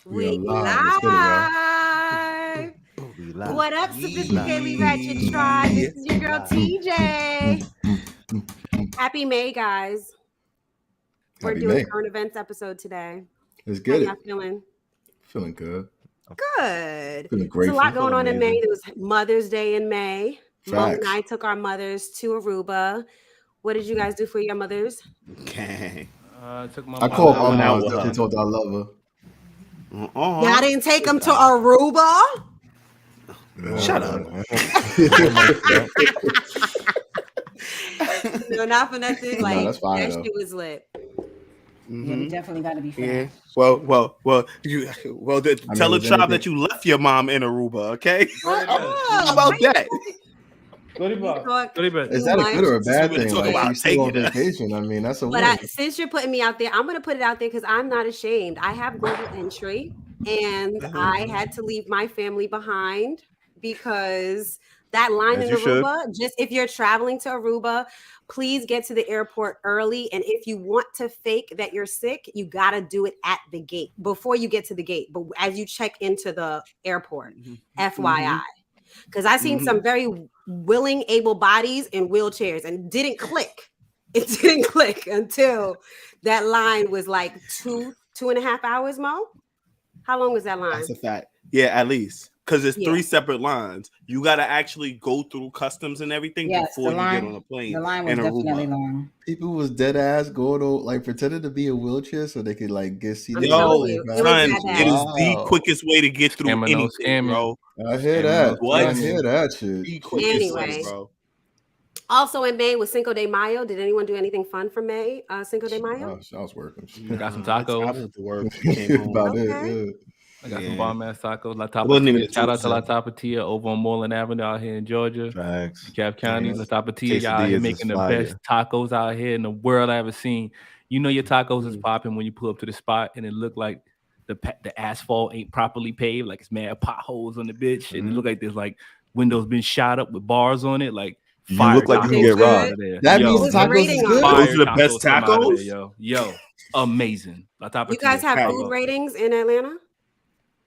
We live. What up, sophisticatedly ratchet tribe? This is your girl TJ. Happy May, guys. We're doing current events episode today. Let's get it. How y'all feeling? Feeling good. Good. Feeling great. There's a lot going on in May. There was Mother's Day in May. Mom and I took our mothers to Aruba. What did you guys do for your mothers? Okay. I called my mom. She told her I love her. Y'all didn't take them to Aruba? Shut up. No, not for nothing. Like, that's fine, that shit was lit. Mm-hmm. Yeah, we definitely got to be fair. Yeah. Tell the tribe that you left your mom in Aruba, okay? How about that? Is that a good or a bad thing? Like, you still on vacation. I mean, that's a But since you're putting me out there, I'm going to put it out there because I'm not ashamed. I have global entry, and I had to leave my family behind because that line in Aruba, just if you're traveling to Aruba, please get to the airport early. And if you want to fake that you're sick, you got to do it at the gate before you get to the gate. But as you check into the airport, FYI. Because I seen some very willing, able bodies in wheelchairs and didn't click. It didn't click until that line was like 2.5 hours, Mo. How long was that line? That's a fact. Yeah, at least. Because it's 3 separate lines. You got to actually go through customs and everything before you get on a plane. The line was definitely long. People was dead ass going to like pretending to be a wheelchair so they could like get seated. It is the quickest way to get through anything, bro. I hear that. What? I hear that shit. Anyway, bro. Also in May was Cinco de Mayo. Did anyone do anything fun for May? Cinco de Mayo? I was working. Got some tacos. I went to work. About it. I got some bomb ass tacos. La Tapatia. Shout out to La Tapatia over on Moreland Avenue out here in Georgia. Thanks. Cap County. La Tapatia, y'all out here making the best tacos out here in the world I ever seen. You know your tacos is popping when you pull up to the spot and it look like the asphalt ain't properly paved, like it's mad potholes on the bitch, and it look like there's like windows been shot up with bars on it, like you look like you can get robbed. That means the tacos is good. Those are the best tacos. Yo, amazing. La Tapatia. You guys have food ratings in Atlanta?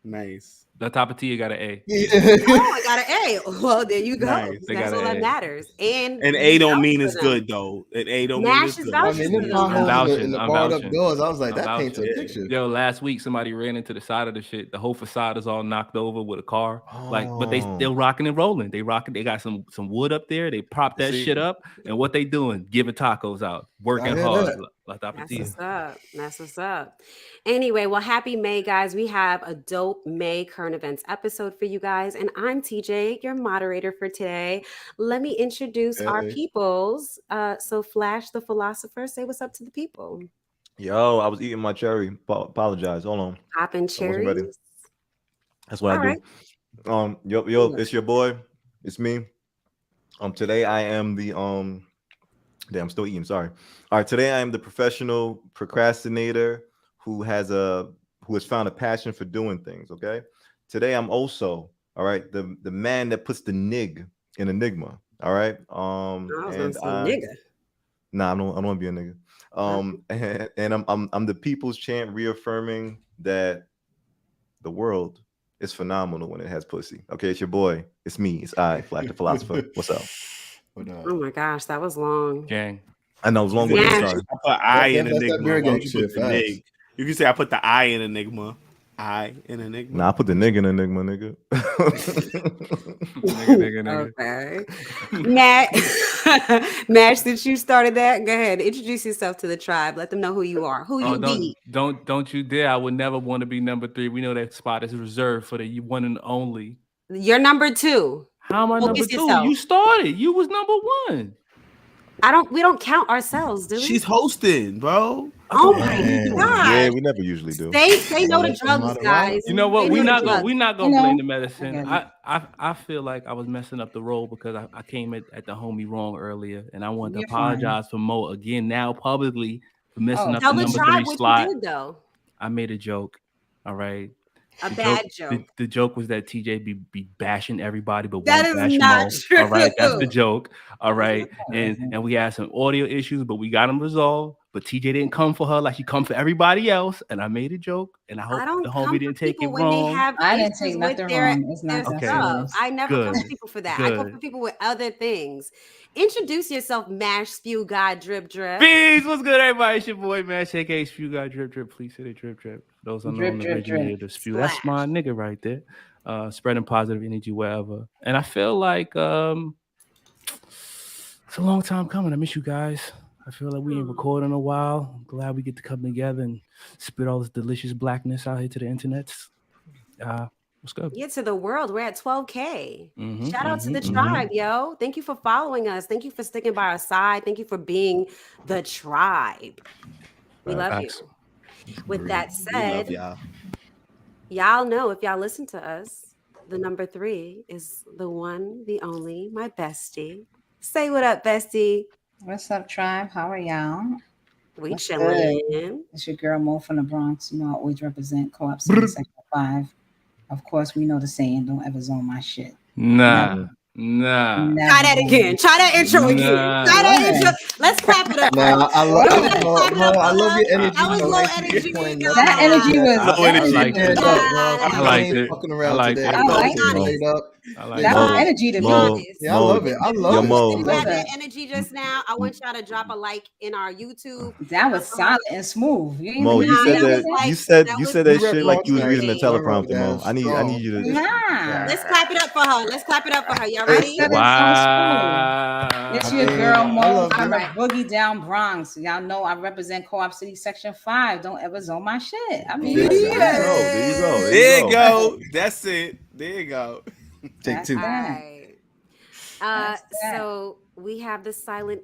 Nice. La Tapatia got an A. I got an A. Well, there you go. Nice. That's all that matters. And A don't mean it's good though. And A don't mean it's good. I mean, the barred up doors. I was like, that paints a picture. Yo, last week somebody ran into the side of the shit. The whole facade is all knocked over with a car. But they still rocking and rolling. They got some wood up there. They propped that shit up. And what they doing? Giving tacos out. Working hard. That's what's up. Anyway, well, happy May, guys. We have a dope May current events episode for you guys. And I'm TJ, your moderator for today. Let me introduce our peoples. So Flash, the philosopher, say what's up to the people. Yo, I was eating my cherry. Apologize. Hold on. Popping cherries. That's what I do. Yo, it's your boy. It's me. Today I am the I'm still eating. Sorry. All right. Today I am the professional procrastinator who has found a passion for doing things. Okay. Today I'm also the man that puts the nig in enigma. All right. I was gonna say nigga. Nah, I don't want to be a nigga. And I'm the people's champ, reaffirming that the world is phenomenal when it has pussy. Okay, it's your boy. It's me. It's I, Flash the philosopher. What's up? Oh my gosh, that was long. Gang. I know it was long. I put I in enigma. You can say I put the I in enigma. I in enigma. Nah, I put the nigga in enigma, nigga. nigga. Okay. Matt, since you started that, go ahead. Introduce yourself to the tribe. Let them know who you are. Who you be. Don't you dare. I would never want to be number 3. We know that spot is reserved for the one and only. You're number 2. How am I number 2? You started. You was number 1. We don't count ourselves, do we? She's hosting, bro. Oh my god. Yeah, we never usually do. They know the drugs, guys. You know what? We're not gonna blame the medicine. I feel like I was messing up the role because I came at the homie wrong earlier, and I want to apologize for Mo again now publicly for messing up the number 3 slot. I made a joke. All right. A bad joke. The joke was that TJ be bashing everybody, but that is not true. All right, that's the joke. All right, and we had some audio issues, but we got them resolved. but TJ didn't come for her like he come for everybody else, and I made a joke, and I hope the homie didn't take it wrong. I didn't take nothing wrong. It's not that serious. I never come for people for that. I come for people with other things. Introduce yourself, Mash Spew God Drip Drip. Peace, what's good, everybody? It's your boy Mash, aka Spew God Drip Drip. Please say the drip drip. Those unknown originated of Spew. That's my nigga right there. Spreading positive energy wherever. And I feel like it's a long time coming. I miss you guys. I feel like we ain't recorded in a while. I'm glad we get to come together and spit all this delicious blackness out here to the internets. What's good? Yeah, to the world. We're at 12K. Shout out to the tribe, yo. Thank you for following us. Thank you for sticking by our side. Thank you for being the tribe. We love you. With that said, y'all know if y'all listen to us, the number 3 is the one, the only, my bestie. Say what up, bestie. What's up, tribe? How are y'all? We chilling. It's your girl Mo from the Bronx. You know I always represent Co-op City Section 5. Of course, we know the saying, don't ever zone my shit. Nah. Never. Try that again. Try that intro again. Try that intro. Let's clap it up. Nah, I love your energy. That was low energy. That energy was. I liked it. That was energy to be honest. Yeah, I love it. I love it. If you had that energy just now, I want y'all to drop a like in our YouTube. That was solid and smooth. Mo, you said that. You said that shit like you was reading the teleprompter, Mo. I need you to. Let's clap it up for her. Let's clap it up for her. Y'all ready? Wow. It's your girl Mo from the Boogie Down Bronx. Y'all know I represent Co-op City Section 5. Don't ever zone my shit. I mean, there you go. That's it. There you go. Take 2. Right. So we have the silent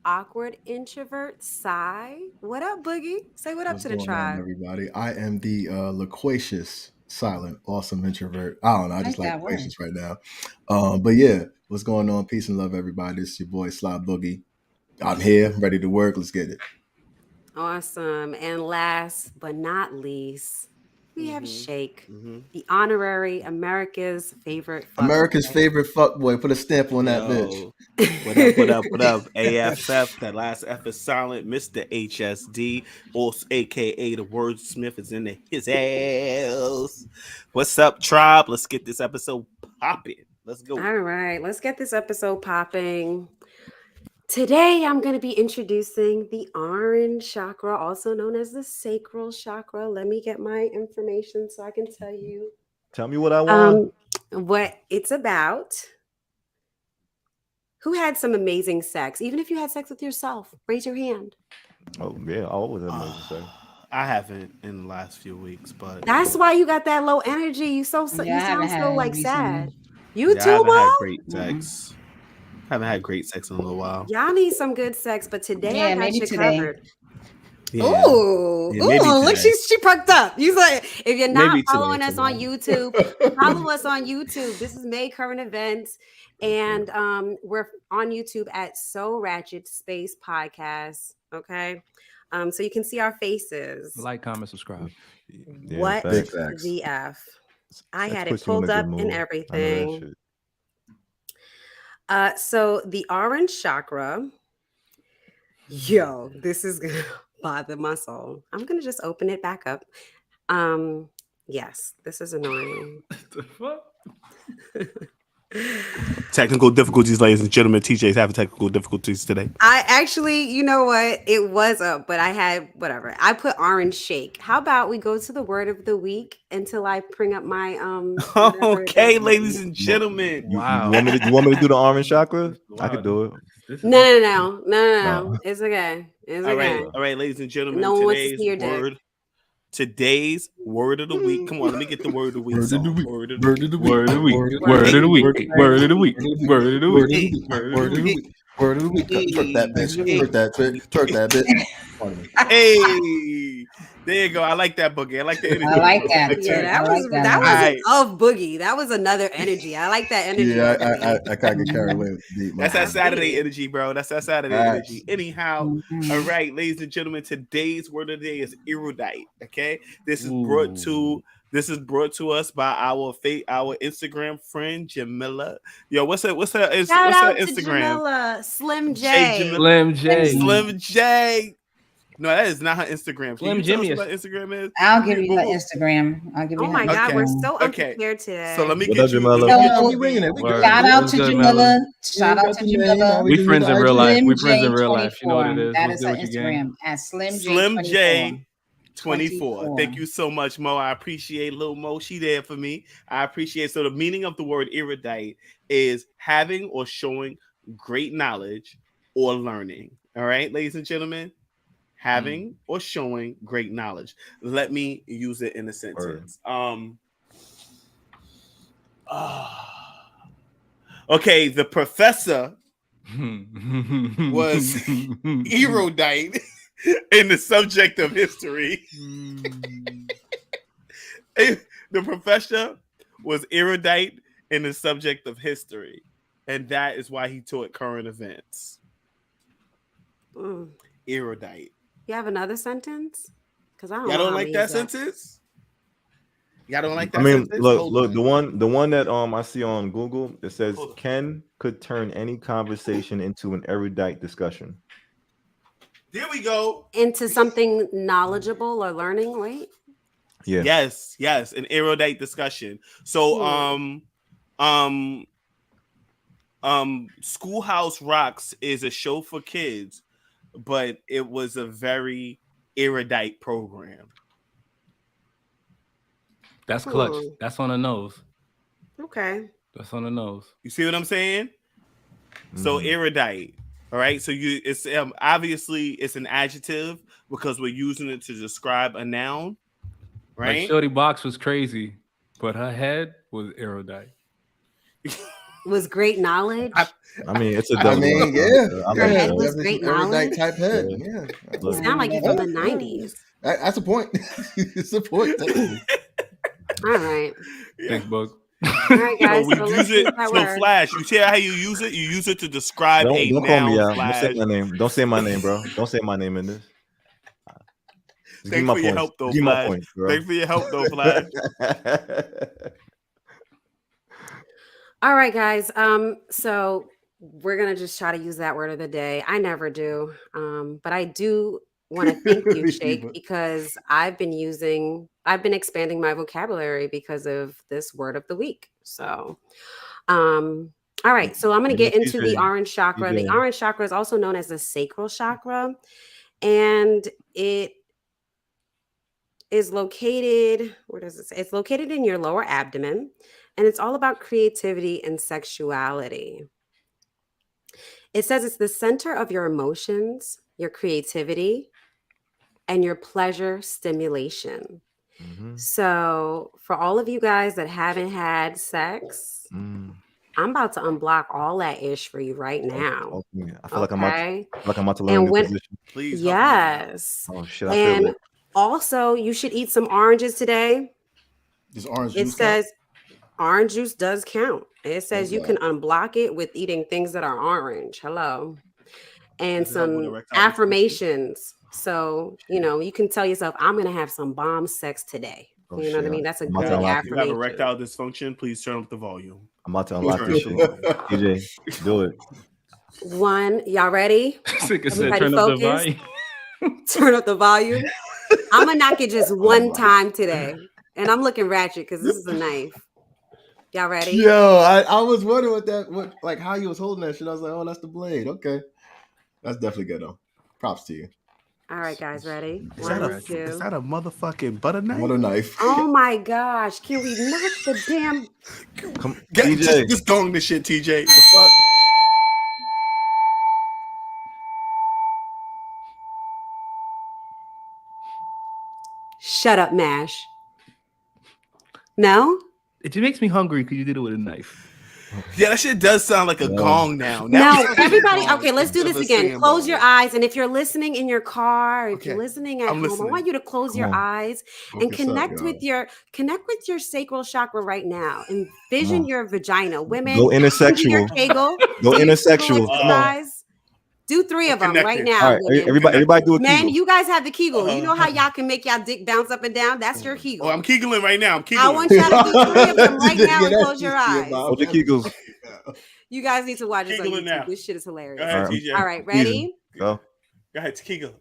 awkward introvert, Psy. What up, Boogie? Say what up to the tribe, everybody. I am the loquacious, silent, awesome introvert. I don't know. I just like loquacious right now. But yeah, what's going on? Peace and love, everybody. It's your boy Sly Boogie. I'm here, ready to work. Let's get it. Awesome. And last but not least, we have Shake, the honorary America's favorite fuckboy. Put a stamp on that bitch. What up? AFF. That last F is silent. Mr. HSD, also aka the wordsmith, is in his ass. What's up, tribe? Let's get this episode popping. Let's go. All right, let's get this episode popping. Today, I'm going to be introducing the orange chakra, also known as the sacral chakra. Let me get my information so I can tell you. Tell me what I want. What it's about. Who had some amazing sex? Even if you had sex with yourself, raise your hand. Oh, yeah, I always have amazing sex. I haven't in the last few weeks, but that's why you got that low energy. You sound so like sad. You too, I haven't Mo? had great sex. Haven't had great sex in a little while. Y'all need some good sex, but today I got you covered. Yeah. Ooh, look, she perked up. You like, if you're not following us on YouTube, follow us on YouTube. This is May Current Events, and we're on YouTube at So Ratchet Space Podcast. Okay, so you can see our faces. Like, comment, subscribe. Yeah, what the F? I had it pulled up and everything. So the orange chakra, this is gonna bother my soul. I'm gonna just open it back up. Yes, this is annoying. Technical difficulties, ladies and gentlemen. TJ's having technical difficulties today. I actually, you know what? It was up, but I had whatever. I put orange shake. How about we go to the word of the week until I bring up my Okay, ladies and gentlemen. Wow. You want me to do the orange chakra? Wow. I could do it. No. It's okay. It's okay. All right, ladies and gentlemen. No one wants to see your dick. Today's word of the week. Come on, let me get the word of the week. Word of the week. Twerk that bitch. Twerk that bitch. Hey, There you go. I like that boogie. I like the energy. I like that. Yeah, that wasn't of Boogie. That was another energy. I like that energy. Yeah, I can't get carried away. That's that Saturday energy, bro. That's that Saturday energy. Anyhow, all right, ladies and gentlemen, today's word of the day is erudite. Okay, this is brought to us by our Instagram friend Jamila. Yo, what's her Instagram? Jamila, Slim J. Slim J. No, that is not her Instagram. Can you tell us what Instagram is? I'll give you her Instagram. Oh my God, we're so unprepared today. So let me get you. Shout out to Jamila. Shout out to Jamila. We friends in real life. We friends in real life. You know what it is. That is her Instagram at Slim J 24. Thank you so much, Mo. I appreciate little Mo. She there for me. I appreciate. So the meaning of the word erudite is having or showing great knowledge or learning. All right, ladies and gentlemen. Having or showing great knowledge. Let me use it in a sentence. Okay, the professor was erudite in the subject of history. The professor was erudite in the subject of history, and that is why he taught current events. Erudite. You have another sentence? Because I don't. Y'all don't like that sentence? Y'all don't like that? I mean, sentence? look, the one that I see on Google, it says Ken could turn any conversation into an erudite discussion. There we go. Into something knowledgeable or learning, right? Yeah. Yes, an erudite discussion. So Schoolhouse Rocks is a show for kids, but it was a very erudite program. That's clutch. That's on the nose. Okay. That's on the nose. You see what I'm saying? So erudite. All right. So it's obviously it's an adjective because we're using it to describe a noun. Right. Like Shorty Box was crazy, but her head was erudite. Was great knowledge. I mean, it's a Her head was great knowledge. Type head. Yeah. You sound like you're from the 90s. That's a point. It's a point. All right. Thanks, Bug. All right, guys. So we use it. So Flash, you see how you use it? You use it to describe a don't noun. Call me out. Flash. Don't say my name. Don't say my name, bro. Don't say my name in this. Thanks for your help, though, Flash. Thanks for your help, though, Flash. All right, guys. So we're gonna just try to use that word of the day. I never do, but I do want to thank you, Shake, because I've been expanding my vocabulary because of this word of the week. So, all right. So I'm gonna get into the orange chakra. The orange chakra is also known as the sacral chakra, and it is located. Where does it say? It's located in your lower abdomen. And it's all about creativity and sexuality. It says it's the center of your emotions, your creativity, and your pleasure stimulation. So for all of you guys that haven't had sex, I'm about to unblock all that ish for you right now. I feel like I'm about to learn this position. Please. Yes. Oh shit. And also you should eat some oranges today. Does orange it juice says orange juice does count. It says you can unblock it with eating things that are orange. Hello. And some affirmations. So, you can tell yourself, I'm going to have some bomb sex today. You know what I mean? That's a good affirmation. If you have erectile dysfunction, please turn up the volume. I'm about to unlock this shit. TJ, do it. One, y'all ready? Everybody focus. Turn up the volume. I'm going to knock it just one time today. And I'm looking ratchet because this is a knife. Y'all ready? Yo, I was wondering how you was holding that shit. I was like, oh, that's the blade. Okay. That's definitely good though. Props to you. All right, guys, ready? Is that a motherfucking butter knife? Butter knife. Oh my gosh. Can we knock the damn TJ. Just gong this shit, TJ. The fuck? Shut up, Mash. No? It just makes me hungry because you did it with a knife. Yeah, that shit does sound like a gong now. No, everybody. Okay, let's do this again. Close your eyes, and if you're listening in your car, if you're listening at home, I want you to close your eyes and connect with your sacral chakra right now. Envision your vagina. Women, go intersexual. Go intersexual. Come on. Do 3 of them right now. All right, everybody do a Man, Kegel. you guys have the Kegel. You know how y'all can make y'all dick bounce up and down? That's your Kegel. Oh, I'm Kegeling right now. I want y'all to do 3 of them right now and close your eyes. Hold your Kegels. You guys need to watch this on YouTube. Now. This shit is hilarious. Go ahead, TJ. All right, ready? Go. Go ahead, Kegel.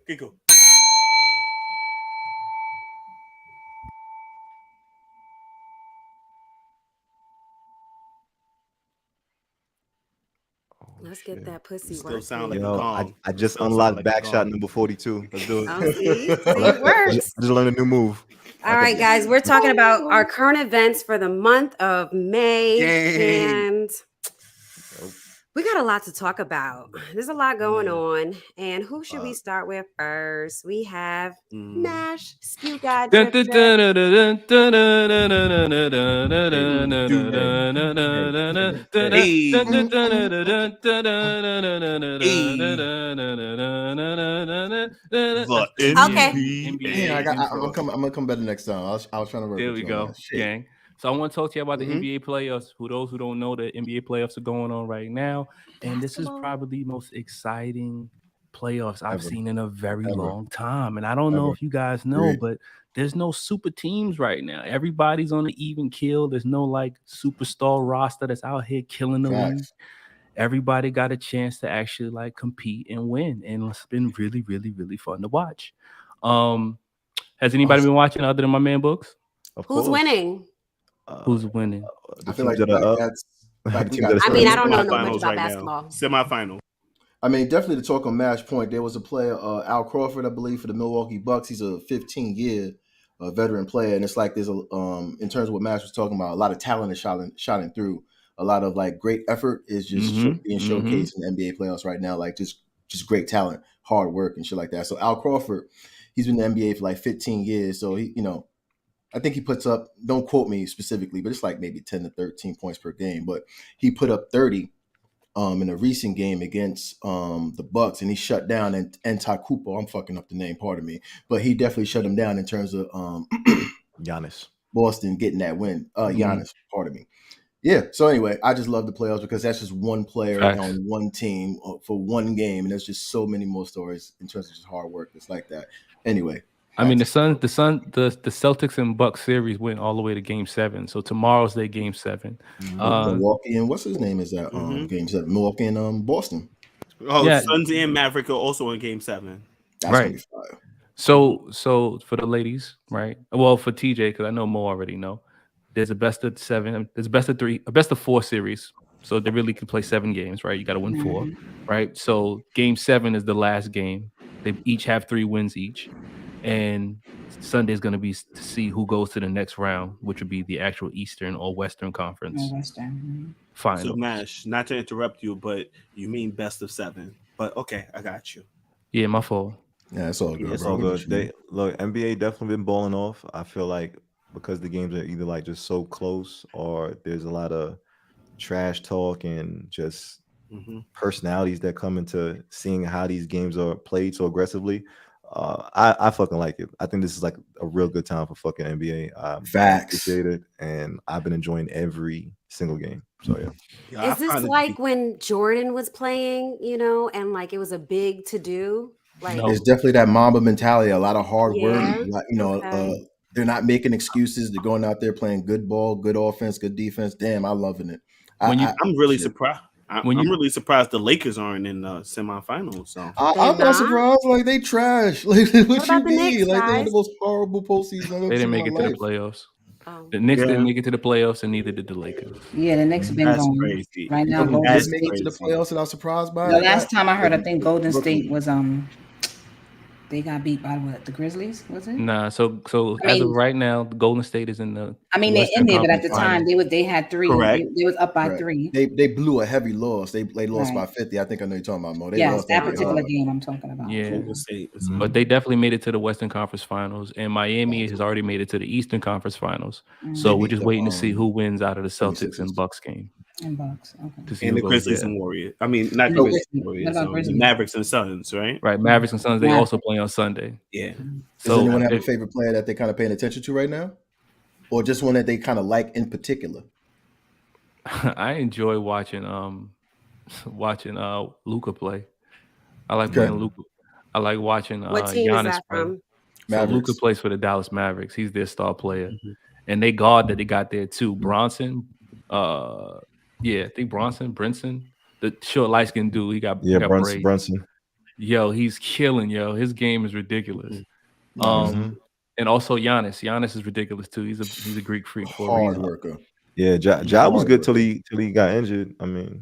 Let's get that pussy Still work. sound like a gong. I just unlocked backshot number 42. Let's do it. Oh, see? It works. I just learned a new move. All right, guys, we're talking about our current events for the month of May, and we got a lot to talk about. There's a lot going on, and who should we start with first? We have Mash, Spew God. Okay. I'm gonna come better next time. I was trying to work. There we go, gang. So I want to talk to you about the NBA playoffs. For those who don't know, the NBA playoffs are going on right now, and this is probably the most exciting playoffs I've seen in a very long time. And I don't know if you guys know, but there's no super teams right now. Everybody's on an even kill. There's no like superstar roster that's out here killing the league. Everybody got a chance to actually like compete and win, and it's been really, really, really fun to watch. Has anybody been watching other than my man Books? Who's winning? Who's winning? I feel like that's. I mean, I don't know much about basketball. Semifinal. I mean, definitely to talk on Mash Point, there was a player, Al Crawford, I believe, for the Milwaukee Bucks. He's a 15-year veteran player, and it's like there's a in terms of what Mash was talking about, a lot of talent is shining through. A lot of like great effort is just being showcased in the NBA playoffs right now. Like just great talent, hard work, and shit like that. So Al Crawford, he's been in the NBA for like 15 years. So he, I think he puts up, don't quote me specifically, but it's like maybe 10 to 13 points per game. But he put up 30 in a recent game against the Bucks, and he shut down Antetokounmpo. I'm fucking up the name, pardon me. But he definitely shut him down in terms of Giannis. Boston getting that win. Giannis, pardon me. Yeah. So anyway, I just love the playoffs because that's just one player on one team for one game, and there's just so many more stories in terms of just hard work. It's like that. Anyway. I mean, the Celtics and Bucks series went all the way to Game 7. So tomorrow's their Game 7. Milwaukee and what's his name is that Game 7? Milwaukee and Boston. Oh, yeah. Suns and Maverick are also in Game 7. That's right. So for the ladies, right? Well, for TJ, because I know Mo already know. There's a best of 7. There's a best of 3, a best of 4 series. So they really can play 7 games, right? You got to win 4, right? So Game 7 is the last game. They each have 3 wins each. And Sunday's going to be to see who goes to the next round, which would be the actual Eastern or Western Conference final. So, Mash, not to interrupt you, but you mean best of 7. But okay, I got you. Yeah, my fault. Yeah, it's all good. It's all good. NBA definitely been balling off. I feel like because the games are either like just so close or there's a lot of trash talk and just personalities that come into seeing how these games are played so aggressively. I fucking like it. I think this is like a real good time for fucking NBA. Facts. Appreciate it, and I've been enjoying every single game. So yeah. Is this like when Jordan was playing, and like it was a big to do? Like it's definitely that Mamba mentality. A lot of hard work. They're not making excuses. They're going out there playing good ball, good offense, good defense. Damn, I'm loving it. I'm really surprised. I'm really surprised the Lakers aren't in the semifinals. So I'm not surprised. Like they trash. Like what you mean? Knicks, like they're the most horrible postseason. They didn't make it to the playoffs. The Knicks didn't make it to the playoffs, and neither did the Lakers. Yeah, the Knicks have been going crazy. right now. Golden State make it to the playoffs, and I'm surprised by it. The last time I heard, I think Golden State was they got beat by the Grizzlies, was it? Nah, so as of right now, Golden State is in the. I mean, they're in there, but at the time they had 3. They was up by 3. They blew a heavy loss. They lost by 50. I think I know you're talking about, Mo. Yes, that particular game I'm talking about. Yeah, but they definitely made it to the Western Conference Finals, and Miami has already made it to the Eastern Conference Finals. So we're just waiting to see who wins out of the Celtics and Bucks game. And Bucks. Okay. To see And who the goes Grizzlies there. and Warriors. I mean, not And the the Grizzlies and Grizzlies. Warriors. What about The Grizzlies? Mavericks and Suns, right? Right, Mavericks and Suns. They Yeah. also play on Sunday. Yeah. Does So anyone have a favorite player that they're kind of paying attention to right now, or just one that they kind of like in particular? I enjoy watching Luka play. I like playing Luka. I like watching What team Giannis is that play. from? So Luka plays for the Dallas Mavericks. He's their star player, and they guard that they got there too. Bronson, I think Brinson, the short light skinned dude. He got Brunson. Yo, he's killing. Yo, his game is ridiculous. And also Giannis. Giannis is ridiculous too. He's a Greek freak for a reason. Worker. Yeah, Ja was good till he got injured. I mean,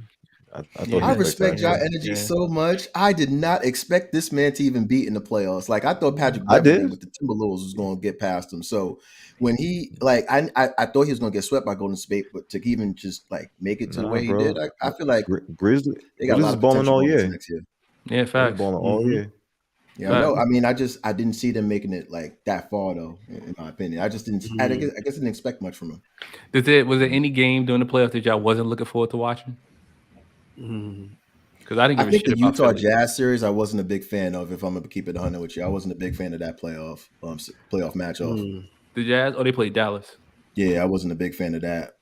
I thought I respect Ja energy so much. I did not expect this man to even beat in the playoffs. Like I thought Patrick Beverley with the Timberwolves was going to get past him. So when he I thought he was going to get swept by Golden State, but to even just like make it to the way he did, I feel like Grizzlies got a lot of balling all year. Next year. Yeah, facts. Balling all year. Yeah, no, I mean, I didn't see them making it like that far though. In my opinion, I just didn't. I guess I didn't expect much from him. Was there any game during the playoffs that y'all wasn't looking forward to watching? Because I think the Utah Jazz series I wasn't a big fan of. If I'm gonna keep it 100 with you, I wasn't a big fan of that playoff matchup. The Jazz, they played Dallas. Yeah, I wasn't a big fan of that.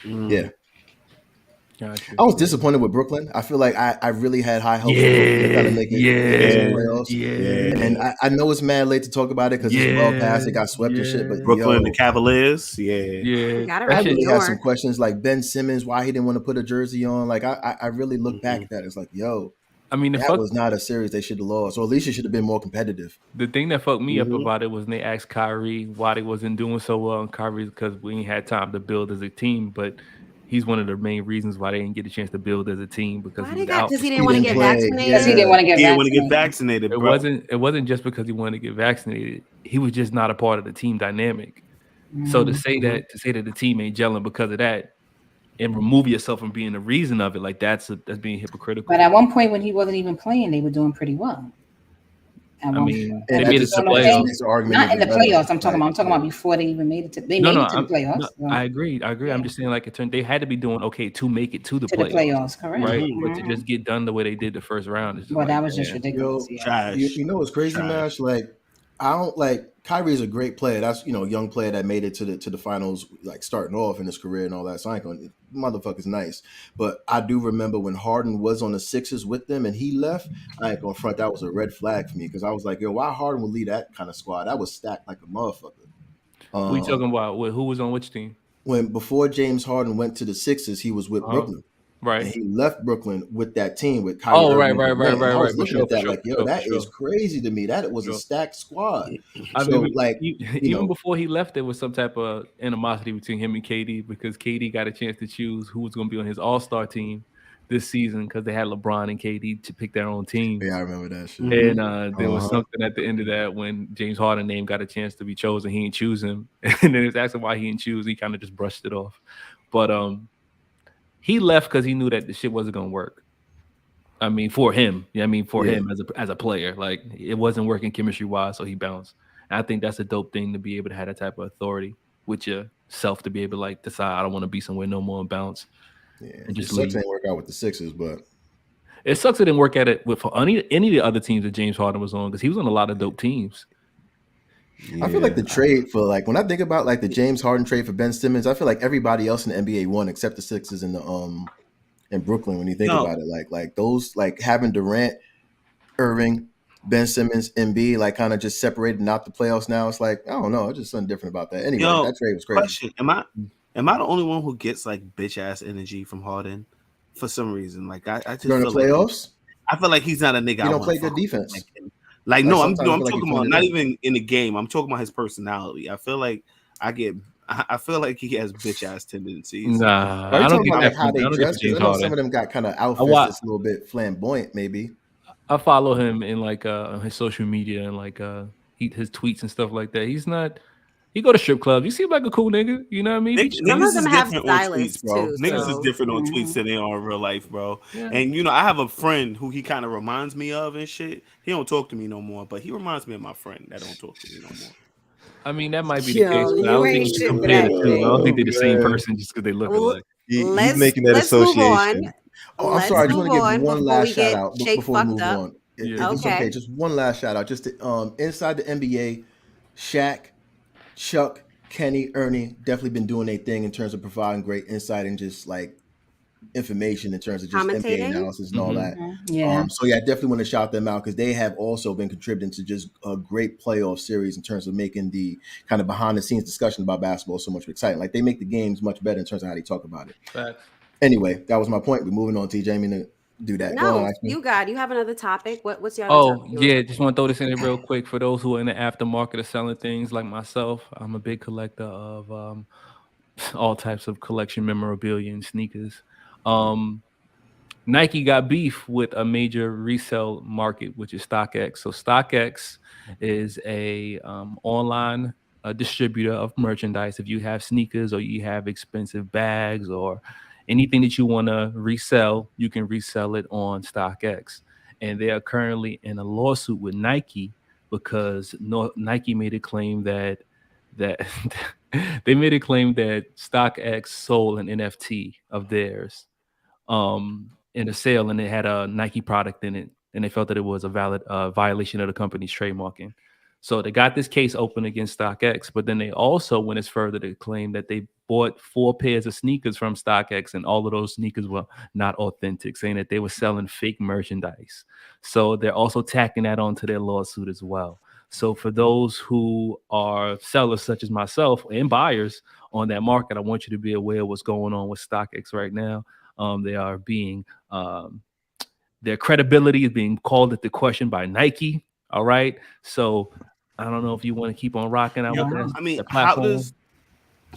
Yeah. Gotcha. I was disappointed with Brooklyn. I feel like I really had high hopes to kind of make it in the playoffs. Yeah. And I know it's mad late to talk about it because it's well past. It got swept and shit. But Brooklyn, the Cavaliers, I really had some questions like Ben Simmons, why he didn't want to put a jersey on. Like I really look back at that. It's like, I mean, that was not a series they should have lost, or at least it should have been more competitive. The thing that fucked me up about it was when they asked Kyrie why they wasn't doing so well, and Kyrie because we ain't had time to build as a team, but he's one of the main reasons why they didn't get a chance to build as a team because he didn't want to get vaccinated. Because he didn't want to get vaccinated. It wasn't just because he wanted to get vaccinated. He was just not a part of the team dynamic. So to say that the team ain't gelling because of that, and remove yourself from being the reason of it, like that's being hypocritical. But at one point when he wasn't even playing, they were doing pretty well. They made it to the playoffs. Not in the playoffs. I'm talking about before they even made it to. They made it to the playoffs. No, I agree. Yeah. I'm just saying, like, they had to be doing okay to make it to the playoffs. Correct. Right, but to just get done the way they did the first round is just that was just ridiculous. You know what's crazy, Mash? Like, I don't like Kyrie is a great player. That's a young player that made it to the finals, like starting off in his career and all that. So I ain't gonna, motherfucker's nice. But I do remember when Harden was on the Sixers with them and he left. I ain't gonna front. That was a red flag for me because I was like, why Harden would lead that kind of squad? That was stacked like a motherfucker. Who you talking about? Who was on which team? Before James Harden went to the Sixers, he was with Brooklyn. Right, and he left Brooklyn with that team with Kyrie. Oh, right. I was looking at that like, that is crazy to me. That was a stacked squad. I mean, like, even before he left, there was some type of animosity between him and KD because KD got a chance to choose who was going to be on his All-Star team this season because they had LeBron and KD to pick their own team. Yeah, I remember that shit. And there was something at the end of that when James Harden's name got a chance to be chosen, he didn't choose him, and then it's asking why he didn't choose. He kind of just brushed it off, but he left because he knew that the shit wasn't gonna work. I mean, for him. Him as a player, like it wasn't working chemistry wise, so he bounced. And I think that's a dope thing to be able to have that type of authority with yourself to be able to like decide I don't want to be somewhere no more and bounce. Yeah, and just sucks it didn't work out with the Sixers, but it sucks it didn't work at it with any of the other teams that James Harden was on because he was on a lot of dope teams. Yeah. I feel like the trade for like when I think about like the James Harden trade for Ben Simmons, I feel like everybody else in the NBA won except the Sixers and the in Brooklyn. When you think about it, like those like having Durant, Irving, Ben Simmons, Embiid, like kind of just separated out the playoffs. Now it's like I don't know, it's just something different about that. Anyway, that trade was crazy. Question: Am I the only one who gets like bitch ass energy from Harden for some reason? Like I just during the playoffs, I feel like he's not a nigga. He don't play good defense. Like no, I'm talking about not even in the game. I'm talking about his personality. I feel like I feel like he has bitch ass tendencies. Nah, I don't think like how they dress. I know some of them got kind of outfits that's a little bit flamboyant, maybe. I follow him in like his social media and like his tweets and stuff like that. He's not. He go to strip clubs. He seems like a cool nigga. You know what I mean? Some of them have stylists too. Niggas is different on tweets than they are in real life, bro. Yeah. And I have a friend who he kind of reminds me of and shit. He don't talk to me no more, but he reminds me of my friend that don't talk to me no more. I mean, that might be the case, but I don't think you can compare the two. I don't think they're the same person just because they look alike. He's making that association. Oh, I'm sorry. I just want to give one last shout out before we move on. If it's okay, just one last shout out. Just to, inside the NBA, Shaq, Chuck, Kenny, Ernie definitely been doing their thing in terms of providing great insight and just like information in terms of just NBA analysis and all that. So I definitely want to shout them out because they have also been contributing to just a great playoff series in terms of making the kind of behind the scenes discussion about basketball so much exciting. Like they make the games much better in terms of how they talk about it. Facts. Anyway, that was my point. We're moving on. TJ, I mean to do that. No, you have another topic. What's your other topic? Yeah, just want to throw this in there real quick for those who are in the aftermarket of selling things like myself. I'm a big collector of all types of collection memorabilia and sneakers. Nike got beef with a major resale market, which is StockX. So StockX is a online distributor of merchandise. If you have sneakers or you have expensive bags or anything that you want to resell, you can resell it on StockX. And they are currently in a lawsuit with Nike because Nike made a claim that they made a claim that StockX sold an NFT of theirs in a sale, and it had a Nike product in it, and they felt that it was a valid violation of the company's trademarking. So they got this case open against StockX, but then they also went as further to claim that they bought 4 pairs of sneakers from StockX, and all of those sneakers were not authentic, saying that they were selling fake merchandise. So they're also tacking that onto their lawsuit as well. So for those who are sellers such as myself and buyers on that market, I want you to be aware of what's going on with StockX right now. They are being their credibility is being called into question by Nike. All right, so I don't know if you want to keep on rocking out with that. I mean, how does?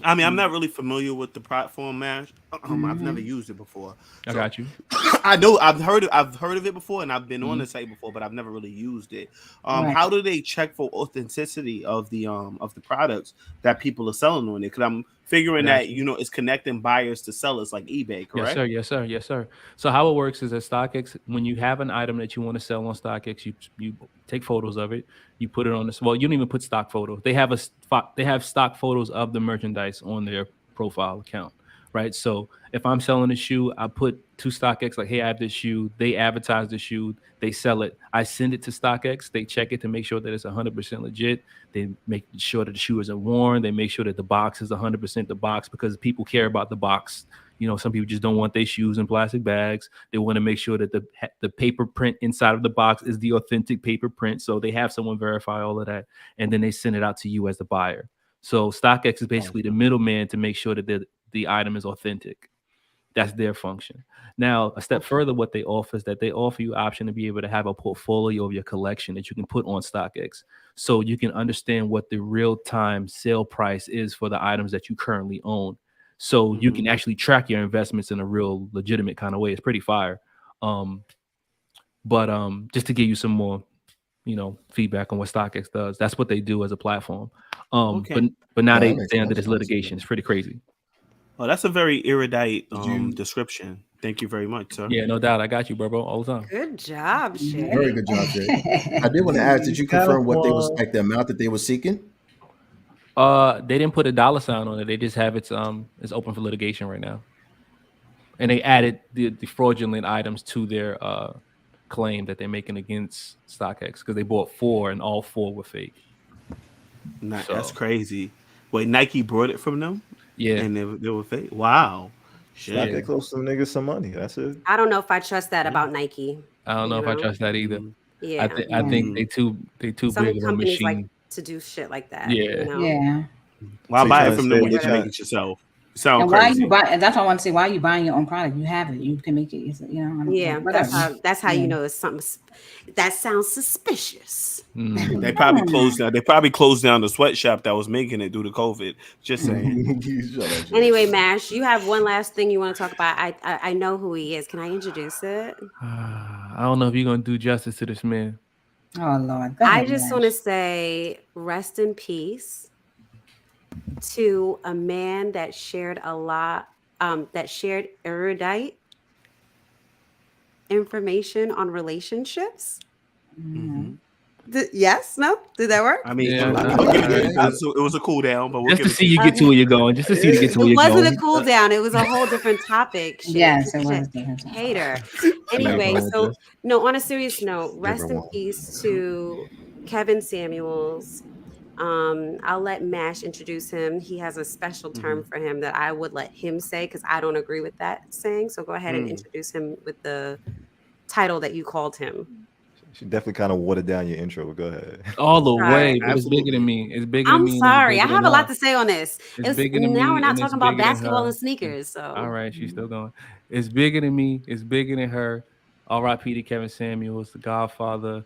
I mean, I'm not really familiar with the platform, man. I've never used it before. I got you. I know I've heard of it before, and I've been on the site before, but I've never really used it. How do they check for authenticity of the products that people are selling on it? Because I'm figuring that it's connecting buyers to sellers like eBay, correct? Yes, sir. So how it works is at StockX, when you have an item that you want to sell on StockX, you take photos of it, you put it on this. Well, you don't even put stock photos. They have stock photos of the merchandise on their profile account, right? So if I'm selling a shoe, I put to StockX like, hey, I have this shoe. They advertise the shoe, they sell it. I send it to StockX. They check it to make sure that it's 100% legit. They make sure that the shoe isn't worn. They make sure that the box is 100% the box because people care about the box. You know, some people just don't want their shoes in plastic bags. They want to make sure that the paper print inside of the box is the authentic paper print. So they have someone verify all of that, and then they send it out to you as the buyer. So StockX is basically the middleman to make sure that the item is authentic. That's their function. Now, a step further, what they offer is that they offer you option to be able to have a portfolio of your collection that you can put on StockX, so you can understand what the real-time sale price is for the items that you currently own. So you can actually track your investments in a real legitimate kind of way. It's pretty fire. But just to give you some more, feedback on what StockX does, that's what they do as a platform. But now they stay under this litigation. It's pretty crazy. Oh, that's a very erudite description. Thank you very much, sir. Yeah, no doubt. I got you, bro. All the time. Good job, Shay. Very good job, Shay. I did want to ask, did you confirm what they was like the amount that they were seeking? They didn't put a dollar sign on it. They just have it's open for litigation right now. And they added the fraudulent items to their claim that they're making against StockX because they bought 4 and all 4 were fake. That's crazy. Wait, Nike brought it from them? Yeah. And they were fake? Wow. Shit. They close some niggas some money. That's it. I don't know if I trust that about Nike. I don't know if I trust that either. Yeah. I think they too Some big of a machine. like to do shit like that. Yeah. Yeah. Why buy it from them when you can make it yourself? Sound crazy. Why you buy? And that's what I want to say. Why are you buying your own product? You have it. You can make it. Yeah. That's how you know it's something that sounds suspicious. They probably closed down. They probably closed down the sweatshop that was making it due to COVID. Just saying. Anyway, Mash, you have one last thing you want to talk about. I know who he is. Can I introduce it? I don't know if you're gonna do justice to this man. Oh Lord. I just want to say rest in peace to a man that shared a lot, that shared erudite information on relationships. Yes? No? Did that work? I mean, Yeah, I'll give it it was a cool down, but we'll just to give it see you get to where you're going. Just to see you get to where It you're wasn't going. a cool down. It was a whole different topic. Shit. Yes, it was different. Hater. I'm Anyway, going with so this. no, on a serious note, rest in Different one. peace to Kevin Samuels. I'll let Mash introduce him. He has a special term for him that I would let him say because I don't agree with that saying. So go ahead and introduce him with the title that you called him. She definitely kind of watered down your intro, but go ahead. All the Sorry. way, but it's bigger than me. It's bigger than I'm me. sorry. I have a lot to say on this. It's bigger than now me, we're not and it's talking about bigger than basketball her. and sneakers. So All right, she's still going. It's bigger than me. It's bigger than her. R.I.P. to Kevin Samuels, the Godfather.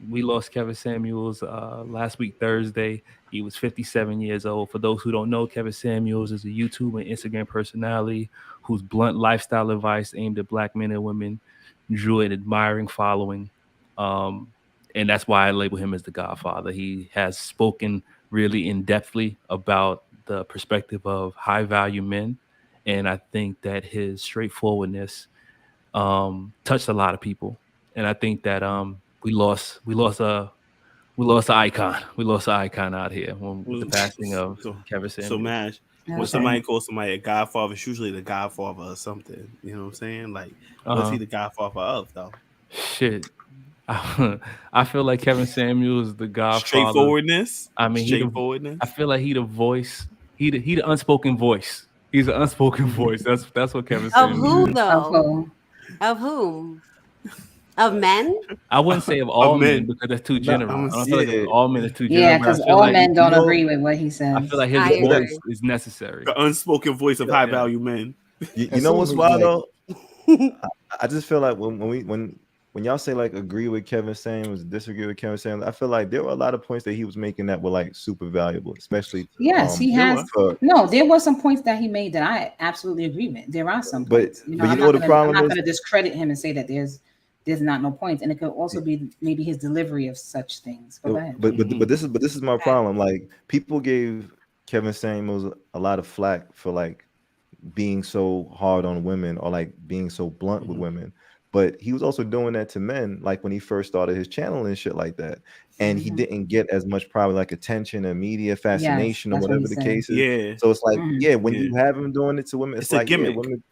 We lost Kevin Samuels last week, Thursday. He was 57 years old. For those who don't know, Kevin Samuels is a YouTube and Instagram personality whose blunt lifestyle advice aimed at Black men and women drew an admiring following. And that's why I label him as the Godfather. He has spoken really in-depthly about the perspective of high-value men. And I think that his straightforwardness touched a lot of people. And I think that we lost an icon. We lost an icon out here with the passing of Kevin Samuels. So, Mash, when somebody calls somebody a godfather, it's usually the godfather of something. You know what I'm saying? Like, what's he the godfather of, though? Shit. I feel like Kevin Samuels is the godfather. Straightforwardness? I mean, straightforwardness? I feel like he the voice. He the unspoken voice. He's an unspoken voice. That's what Kevin Samuels of who is. though? Of whom? Of men? I wouldn't say of all men because that's too general. I don't feel like all men is too general. Yeah, because all men don't agree with what he says. I feel like his voice is necessary. The unspoken voice of high value men. You know what's wild though? I just feel like when y'all say like agree with Kevin Samuels, disagree with Kevin Samuels, I feel like there were a lot of points that he was making that were like super valuable, especially. Yes, he has. No, there were some points that he made that I absolutely agree with. There are some points. But you know the problem is, I'm not going to discredit him and say that there's not no points, and it could also be maybe his delivery of such things. Go ahead. But this is my problem. Like people gave Kevin Samuels a lot of flack for like being so hard on women or like being so blunt with women. But he was also doing that to men, like when he first started his channel and shit like that. And he didn't get as much probably like attention or media fascination or whatever the case is. Yeah. So it's like, when you have him doing it to women, it's like, a gimmick. Women,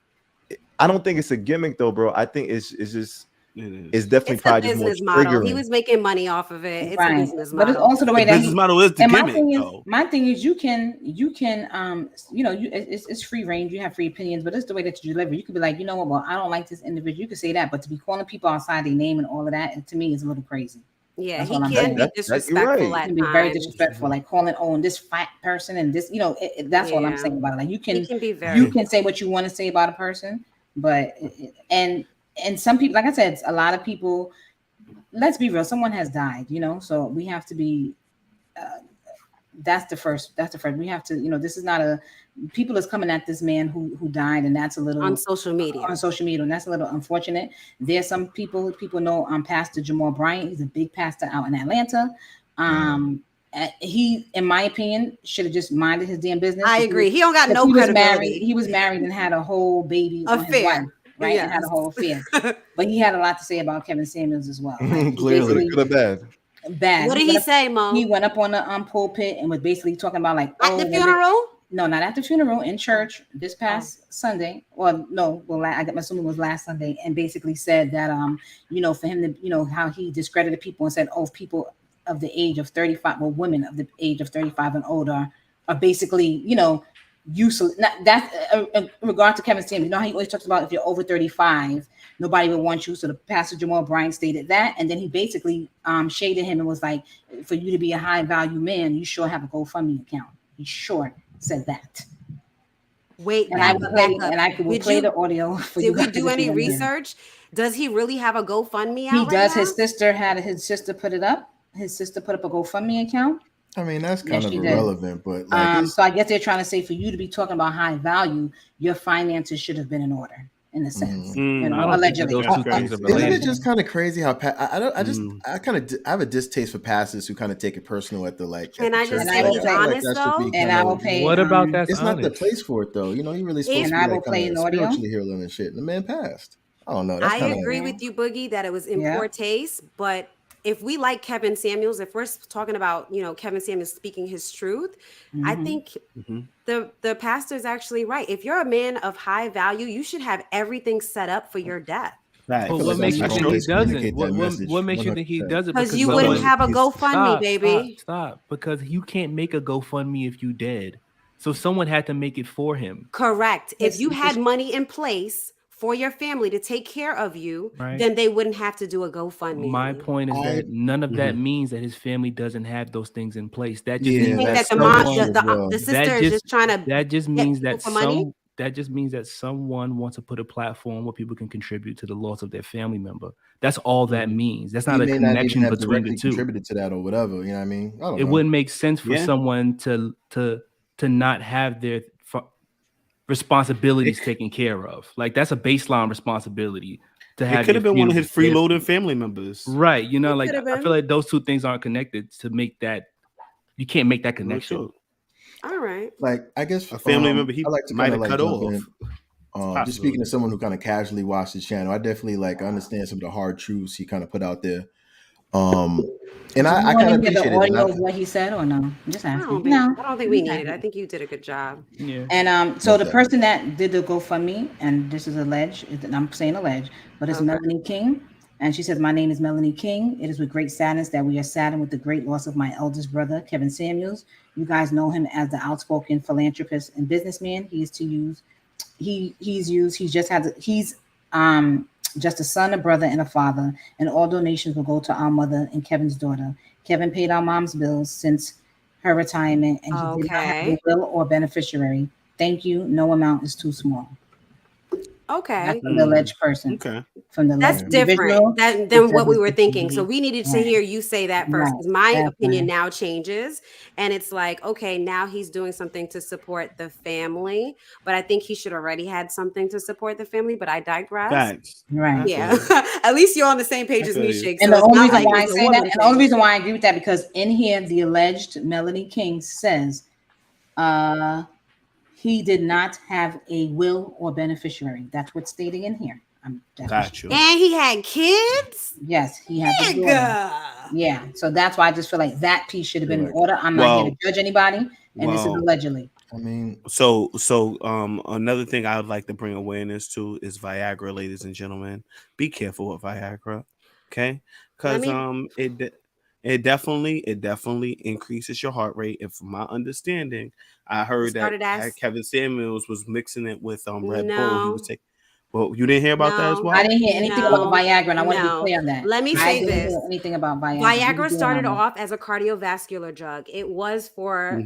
I don't think it's a gimmick though, bro. I think it's just it's definitely probably just more triggering. He was making money off of it. It's a business model. But it's also the way that business model is the gimmick. My thing is you can it's free range. You have free opinions, but it's the way that you deliver. You could be like, you know what? Well, I don't like this individual. You could say that, but to be calling people outside their name and all of that, and to me, is a little crazy. Yeah, he can be disrespectful at times. He can be very disrespectful, like calling this fat person and this. That's what I'm saying about it. Like you can say what you want to say about a person, but and some people, like I said, a lot of people, let's be real, someone has died, so we have to be, that's the first, we have to, this is not people is coming at this man who died, and that's a little on social media, and that's a little unfortunate. There's some people know Pastor Jamal Bryant. He's a big pastor out in Atlanta. He, in my opinion, should have just minded his damn business. I agree. He don't got no credibility. He was married and had a whole baby on his wife. Right, yes. And had a whole affair, but he had a lot to say about Kevin Samuels as well. Like, clearly, good or bad. Bad. What did he say, Mo? He went up on the pulpit and was basically talking about like at the funeral. No, not at the funeral. In church this past Sunday. Well, no. Well, I'm assuming it was last Sunday, and basically said that for him to how he discredited people and said, people of the age of 35, well, women of the age of 35 and older are basically useless. That's in regard to Kevin Samuels. You know how he always talks about if you're over 35, nobody would want you. So the Pastor Jamal Bryant stated that, and then he basically shaded him and was like, for you to be a high value man, you sure have a GoFundMe account. He sure said that. Wait, and I will play the audio. Did we do any research? Does he really have a GoFundMe out? He does. His sister put it up. His sister put up a GoFundMe account. I mean, that's kind of irrelevant, but like so I guess they're trying to say for you to be talking about high value, your finances should have been in order, in a sense. Allegedly. Isn't it just kind of crazy how I have a distaste for pastors who kind of take it personal at the like. Can I just say he's honest though? And I will pay. What about that? It's not the place for it though. He really supposed to be like kind of spiritually healing and shit. And the man passed. I don't know. I agree with you, Boogie, that it was in poor taste, but if we like Kevin Samuels, if we're talking about, Kevin Samuels speaking his truth, I think the pastor's actually right. If you're a man of high value, you should have everything set up for your death. But what makes you think he doesn't? What makes you think he doesn't? Because you wouldn't have a GoFundMe, baby. Stop. Because you can't make a GoFundMe if you dead. So someone had to make it for him. Correct. If you had money in place for your family to take care of you, then they wouldn't have to do a GoFundMe. My point is that none of that means that his family doesn't have those things in place. That just means that the sister is just trying to. That just means that that just means that someone wants to put a platform where people can contribute to the loss of their family member. That's all that means. That's not a connection between the two. Contributed to that or whatever. You know what I mean? I don't know. Wouldn't make sense for someone to not have their responsibilities taken care of. Like that's a baseline responsibility to have. It could have been one of his freeloading family members, right? Like I feel like those two things aren't connected to make that. You can't make that connection. All right. Like I guess a family member he might have cut off. Just speaking to someone who kind of casually watched the channel, I definitely understand some of the hard truths he kind of put out there. And I kind of appreciate the audio of what he said, or no? I'm just asking. I don't think we need it. I think you did a good job. Yeah. And so the person that did the GoFundMe, and this is alleged, I'm saying alleged, but it's Melanie King. And she says, "My name is Melanie King. It is with great sadness that we are saddened with the great loss of my eldest brother, Kevin Samuels. You guys know him as the outspoken philanthropist and businessman. He's just a son, a brother, and a father. And all donations will go to our mother and Kevin's daughter. Kevin paid our mom's bills since her retirement, and he did not have a will or beneficiary. Thank you. No amount is too small." Okay. That's from the alleged person. Okay. That's different than what we were thinking. So we needed to hear you say that first, because my opinion now changes. And it's like, okay, now he's doing something to support the family, but I think he should already had something to support the family, but I digress. Thanks. Right. Yeah. At least you're on the same page as me, Shake. And the only reason why I say that, and the only reason why I agree with that, because in here, the alleged Melanie King says, he did not have a will or beneficiary. That's what's stating in here. Got you. And he had kids? Yes, he had a daughter. Yeah, so that's why I just feel like that piece should have been in order. I'm not here to judge anybody, and this is allegedly. I mean, so another thing I would like to bring awareness to is Viagra, ladies and gentlemen. Be careful with Viagra, okay? Because it definitely increases your heart rate. And from my understanding, I heard that Kevin Samuels was mixing it with Red Bull. He was taking. Well, you didn't hear about that as well? I didn't hear anything about Viagra, and I want to be clear on that. Let me say this. Anything about Viagra. Viagra started off as a cardiovascular drug. It was for,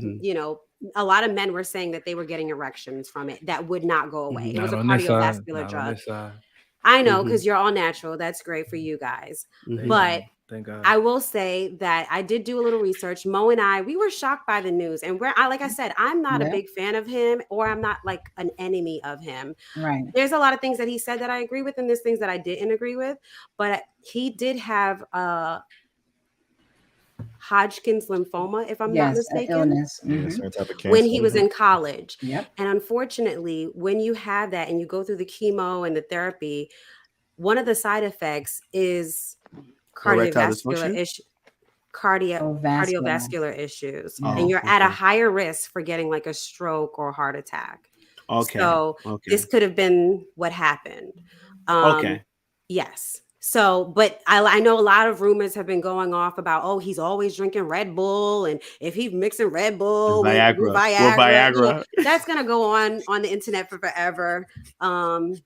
a lot of men were saying that they were getting erections from it that would not go away. It was a cardiovascular drug. I know, because you're all natural. That's great for you guys. But thank God. I will say that I did do a little research. Mo and we were shocked by the news. And like I said, I'm not a big fan of him, or I'm not like an enemy of him. Right. There's a lot of things that he said that I agree with, and there's things that I didn't agree with. But he did have Hodgkin's lymphoma, if I'm not mistaken. Illness. When he was in college. Yep. And unfortunately, when you have that and you go through the chemo and the therapy, one of the side effects is cardiovascular issues, and you're at a higher risk for getting like a stroke or heart attack. So this could have been what happened. Yes. So, but I know a lot of rumors have been going off about, he's always drinking Red Bull, and if he's mixing Red Bull with Viagra, that's gonna go on the internet for forever. And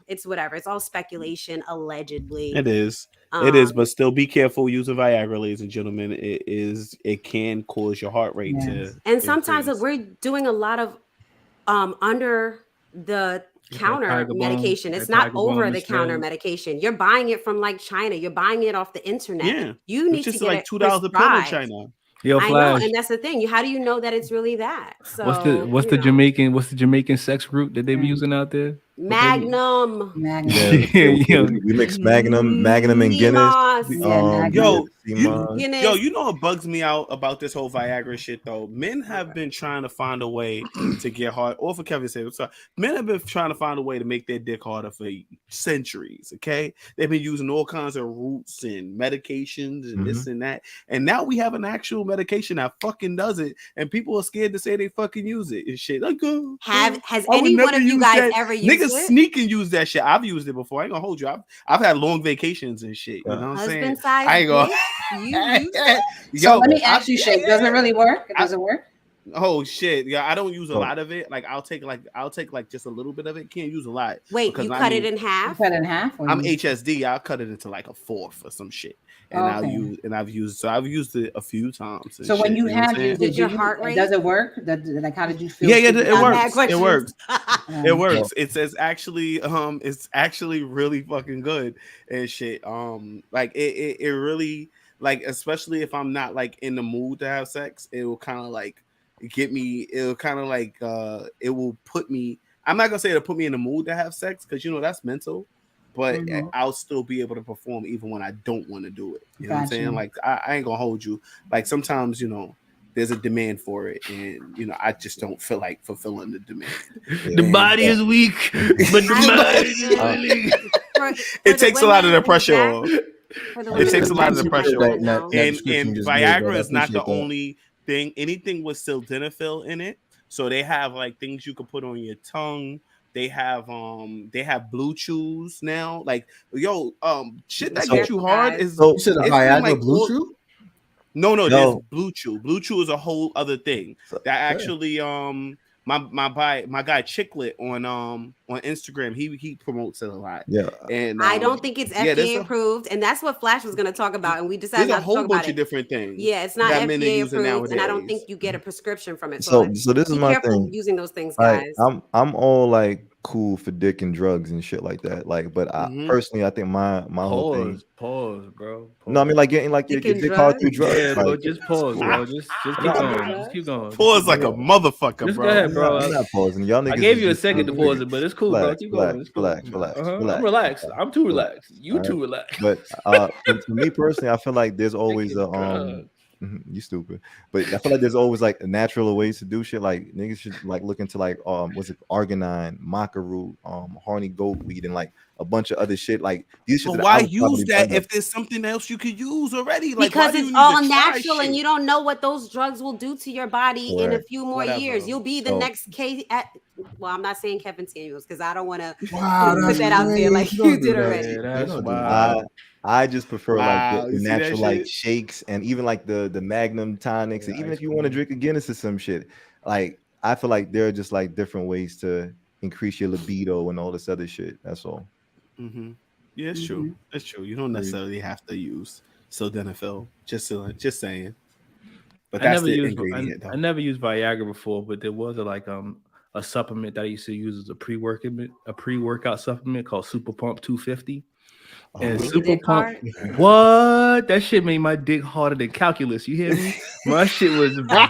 it's whatever. It's all speculation, allegedly. It is. It is, but still be careful using Viagra, ladies and gentlemen. It can cause your heart rate to. And sometimes we're doing a lot of under the counter medication. It's not over the counter medication. You're buying it from like China. You're buying it off the internet. Yeah, you need to get like $2 a pill in China. Yo, I know, and that's the thing. How do you know that it's really that? So what's the Jamaican sex root that they be using out there? Magnum. Yeah, we mix Magnum and Guinness. you know what bugs me out about this whole Viagra shit though? Men have been trying to find a way to get hard. Or for Kevin said, sorry, men have been trying to find a way to make their dick harder for centuries. Okay, they've been using all kinds of roots and medications and this and that, and now we have an actual medication that fucking does it, and people are scared to say they fucking use it and shit. Like, has any one of you guys ever used niggas it? Sneak and use that shit. I've used it before. I ain't gonna hold you. I've had long vacations and shit. You know what I'm saying? I ain't gonna. So let me ask you, Shay. Does it really work? Does it work? Oh shit! Yeah, I don't use a lot of it. Like I'll take just a little bit of it. Can't use a lot. Wait, you cut it in half? You cut it in half? I'm HSD. I'll cut it into like a fourth or some shit. And I've used it a few times. So when you have used it, your heart rate? Does it work? Like how did you feel? Yeah, it works. It works. It works. Yeah. It's actually really fucking good and shit. Like it really, like, especially if I'm not like in the mood to have sex, it will kind of like get me. It'll kind of like it will put me. I'm not gonna say it'll put me in the mood to have sex because that's mental. But I'll still be able to perform even when I don't want to do it. You know what I'm saying? Like I ain't gonna hold you. Like sometimes, there's a demand for it, and I just don't feel like fulfilling the demand. The body is weak, but the mind is willing. It takes a lot of the pressure off. It takes a lot of the pressure off. And Viagra is not the only thing. Anything with sildenafil in it. So they have like things you can put on your tongue. They have blue chews now. Like shit that gets you hard is Viagra like blue chew? No, there's blue chew. Blue chew is a whole other thing. That actually my guy Chicklet on Instagram, he promotes it a lot. Yeah. And I don't think it's FDA approved, and that's what Flash was going to talk about, and we decided not to talk about it. There's a whole bunch of different things. Yeah, it's not FDA approved, and I don't think you get a prescription from it. So this is my thing. Using those things, guys. I'm all like cool for dick and drugs and shit like that. Like, but I personally, I think my whole thing. Pause, bro. Pause. No, I mean like getting like your dick hard through drugs. Yeah, like, bro, just pause, bro. Just keep going. Just keep going. Pause like a motherfucker, just bro. Go ahead, bro. I'm not pausing. Y'all niggas. I gave you a second to pause it, but it's cool, bro. Keep going. Relax. I'm relaxed. I'm too relaxed. You too relaxed. But for me personally, I feel like there's always a you stupid. But I feel like there's always like natural ways to do shit. Like niggas should like look into like what's it, arginine, maca root, horny goat weed, and like a bunch of other shit. Like these shit. But why use that if there's something else you could use already? Like, because it's all natural, and you don't know what those drugs will do to your body in a few more years. You'll be the next case at. Well, I'm not saying Kevin Samuels because I don't want to put that out there like you did already. I just prefer like the natural like shakes and even like the Magnum tonics, and even if you want to drink a Guinness or some shit, like I feel like there are just like different ways to increase your libido and all this other shit. That's all. Yeah, it's true. It's true. You don't necessarily have to use sildenafil. Just saying. But that's the ingredient. I never used Viagra before, but there was a supplement that I used to use as a pre-workout supplement called Super Pump 250. And Super Pump, what? That shit made my dick harder than calculus. You hear me? My shit was right.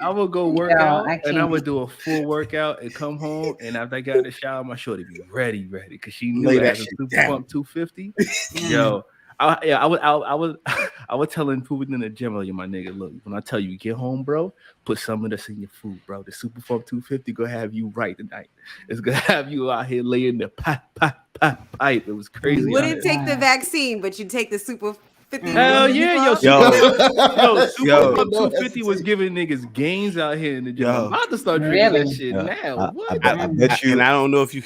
I would go work out, and I would do a full workout and come home, and after I got in the shower, my shorty be ready, because she knew that as a Super Pump 250. Yo. I was telling people in the gym, like, my nigga, look, when I tell you get home, bro, put some of this in your food, bro. The Super Pump 250 gonna have you right tonight. It's gonna have you out here laying the pipe. It was crazy. You wouldn't take the vaccine, but you take the Super 50. Hell yeah, Super Pump 250 was giving niggas gains out here in the gym. I'm about to start drinking that shit now. I bet you, and I don't know if you.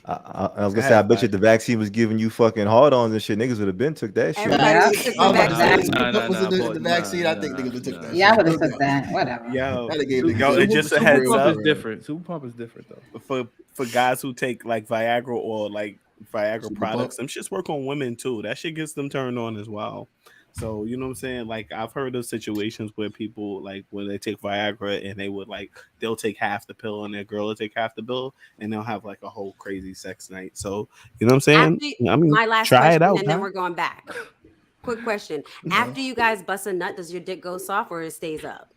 I was gonna say, I bet you the vaccine was giving you fucking hard-ons and shit. Niggas would have been took that shit. The vaccine, I think niggas would took that. Yeah, I would have took that. Whatever. It's just a heads up. Super Pump is different though. For guys who take like Viagra or like Viagra products, them shits work on women too. That shit gets them turned on as well. So you know what I'm saying? Like I've heard of situations where people like when they take Viagra and they'll take half the pill and their girl will take half the pill and they'll have like a whole crazy sex night. So you know what I'm saying? My last try it out, and then we're going back. Quick question: after you guys bust a nut, does your dick go soft or it stays up?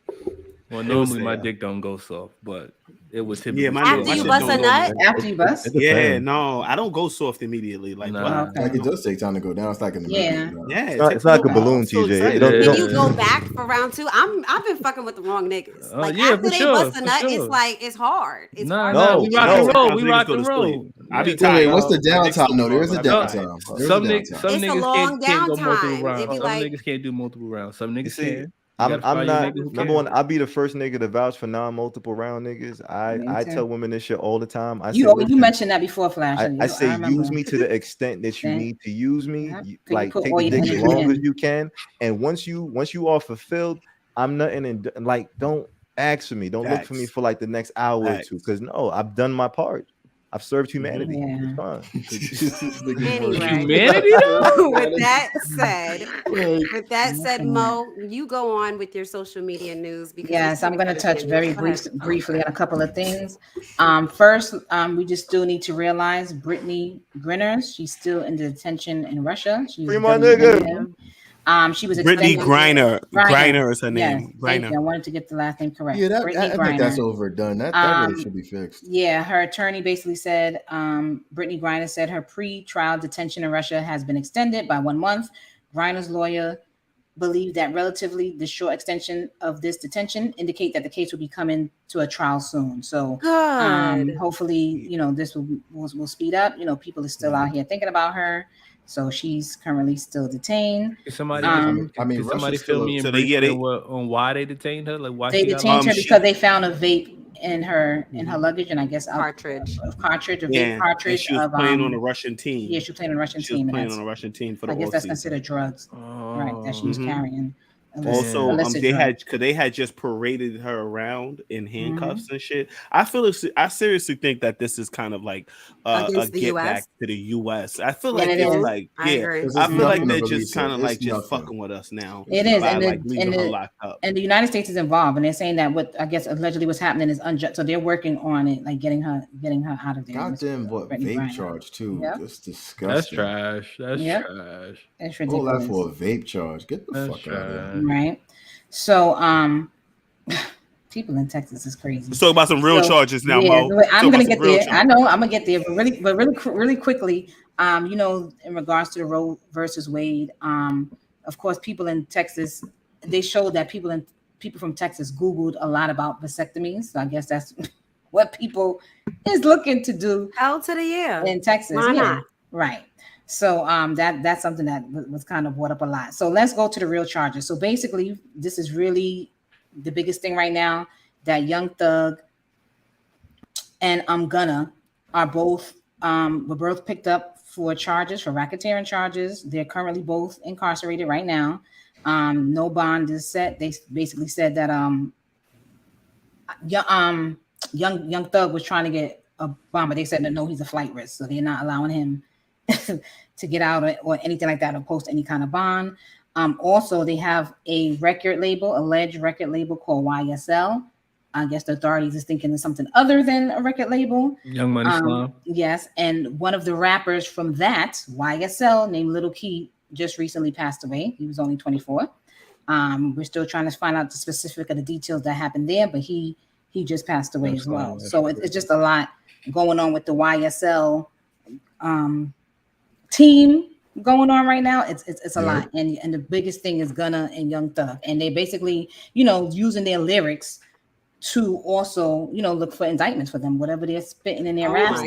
Well, normally my dick don't go soft, but It would typically. After you bust a nut. After you bust. Yeah, no, I don't go soft immediately. Like, like it does take time to go down. It's like in the it's not like a balloon, TJ. Can you go back for round two? I've been fucking with the wrong niggas. Like after they bust a nut, it's like it's hard. It's hard. No, we rock and roll. We rock and roll. I be tired. What's the downtime? No, there is a downtime. Some niggas can't go multiple downtime. rounds. Some niggas can't do multiple rounds. Some niggas can. I'm not number one. I'll be the first nigga to vouch for non-multiple round niggas. I tell women this shit all the time. You mentioned that before, Flash. I say use me to the extent that you need to use me. Like take the dick as long as you can. And once you are fulfilled, I'm nothing. And like don't ask for me. Don't look for me for like the next hour or two. Because no, I've done my part. I've served humanity. It's fine. Humanity. With that said, Mo, you go on with your social media news. Yes, I'm going to touch very briefly on a couple of things. First, we just still need to realize Brittney Griner, she's still in detention in Russia. Free my nigga. She was Brittney Griner. Griner is her name. Griner. I wanted to get the last name correct. Yeah, I think that's overdone. That really should be fixed. Yeah, her attorney basically said, Brittney Griner said her pre-trial detention in Russia has been extended by 1 month. Griner's lawyer believed that relatively the short extension of this detention indicate that the case will be coming to a trial soon. So hopefully, this will speed up. People are still out here thinking about her. So she's currently still detained. Somebody fill me in on why they detained her. Like why they detained her because they found a vape in her luggage, and I guess cartridge, vape cartridge. She was playing on a Russian team. Yeah, she was playing on a Russian team. Playing on a Russian team for the. I guess that's considered drugs, right? That she was carrying. Also, they had just paraded her around in handcuffs and shit. I seriously think that this is kind of like a get back to the U.S. I feel like it's like I feel like they're just kind of like just fucking with us now. It is, and the United States is involved, and they're saying that what I guess allegedly what's happening is unjust. So they're working on it, like getting her out of there. Goddamn, what vape charge too? Yep. That's disgusting. That's trash. That's trash. That's ridiculous. All that for a vape charge? Get the fuck out of here. Right. So people in Texas is crazy. Let's talk about some real charges now, Mo. I'm gonna get there. I know I'm gonna get there, but really quickly, in regards to the Roe versus Wade, of course, people in Texas, they showed that people from Texas Googled a lot about vasectomies. So I guess that's what people is looking to do. Hell to the yeah in Texas. Why not? Right. So that's something that was kind of brought up a lot. So let's go to the real charges. So basically, this is really the biggest thing right now, that Young Thug and Gunna are both were both picked up for racketeering charges. They're currently both incarcerated right now. No bond is set. They basically said that Young Thug was trying to get a bond, but they said that no, he's a flight risk, so they're not allowing him to get out or anything like that or post any kind of bond. Also, they have a alleged record label called YSL. I guess the authorities is thinking of something other than a record label. Young Money Slum. Yes, and one of the rappers from that YSL named Lil Key just recently passed away. He was only 24. We're still trying to find out the specific of the details that happened there, but he just passed away as well. So it's just a lot going on with the YSL team going on right now. It's a lot, and the biggest thing is Gunna and Young Thug, and they basically using their lyrics to also look for indictments for them, whatever they're spitting in their raps.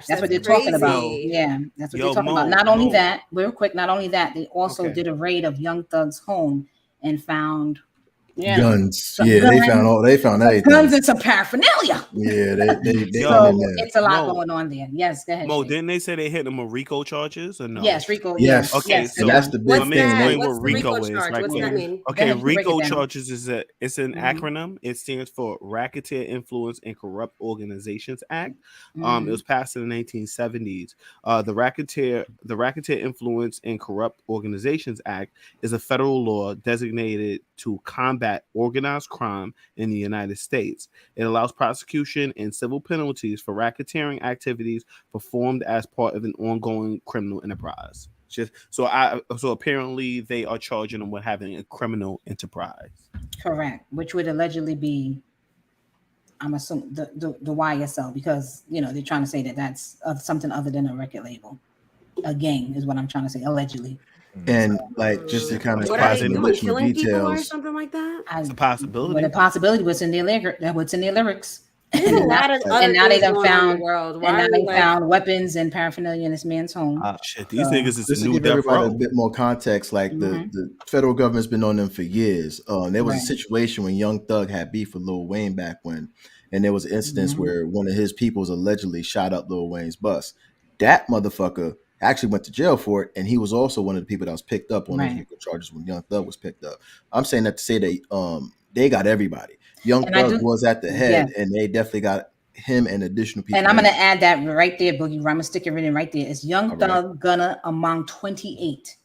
That's what they're talking about. Yeah, that's what they're talking about. Not only that, real quick, they also did a raid of Young Thug's home and found guns. They found everything. Guns and some paraphernalia. Yeah, they it's a lot going on there. Yes, go ahead. Mo, didn't they say they hit them with RICO charges or no? Yes, RICO. Yes. Okay, so that's the big thing. What RICO is, right? What's that mean? Okay, RICO charges it's an acronym. It stands for Racketeer Influence and Corrupt Organizations Act. It was passed in the 1970s. The Racketeer Influence and Corrupt Organizations Act is a federal law designated to combat organized crime in the United States. It allows prosecution and civil penalties for racketeering activities performed as part of an ongoing criminal enterprise. So apparently they are charging them with having a criminal enterprise. Correct, which would allegedly be I'm assuming the YSL, because they're trying to say that that's something other than a record label. A gang is what I'm trying to say, allegedly. And just to kind of what are they doing? additional Killing people or details. something like that? It's a possibility. But a possibility was in their lyrics. There's a lot of other and now they things done going on in found the world. and Why now are they we found weapons and paraphernalia in this man's home. Shit, these niggas is Just a to new give death everybody row. a bit more context, like the federal government's been on them for years. There was a situation when Young Thug had beef with Lil Wayne back when, and there was an instance where one of his peoples allegedly shot up Lil Wayne's bus. That motherfucker actually went to jail for it, and he was also one of the people that was picked up on those RICO charges when Young Thug was picked up. I'm saying that to say that they got everybody. Young Thug was at the head, and they definitely got him and additional people. And I'm going to add that right there, Boogie. I'm going to stick it in right there. It's Young Thug, Gunna among 28,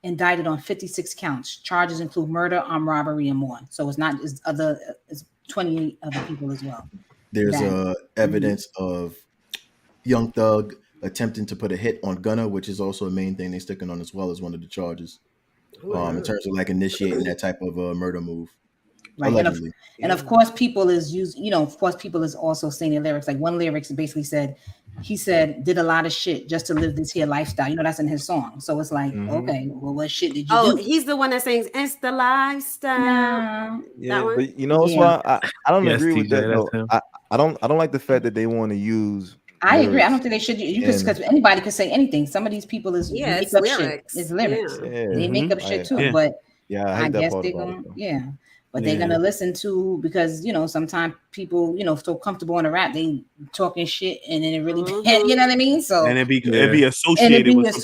indicted on 56 counts. Charges include murder, armed robbery, and more. So it's not it's 28 other people as well. There's evidence of Young Thug attempting to put a hit on Gunna, which is also a main thing they're sticking on as well as one of the charges. In terms of like initiating that type of murder move. Right. And of course, people is people is also saying their lyrics. Like one lyrics basically said, he said, did a lot of shit just to live this here lifestyle. That's in his song. So it's like, okay, well, what shit did you do? He's the one that sings, it's the lifestyle. Yeah, that one? But what's why I don't agree with that. I don't like the fact that they want to use. I agree. I don't think they should. Because anybody could say anything. Some of these people is it's up lyrics. shit. It's lyrics. Yeah. They make up shit too. But I guess they're gonna But they're gonna listen to, because sometimes people so comfortable in a rap, they talking shit and then it really you know what I mean. So and it'd be associated with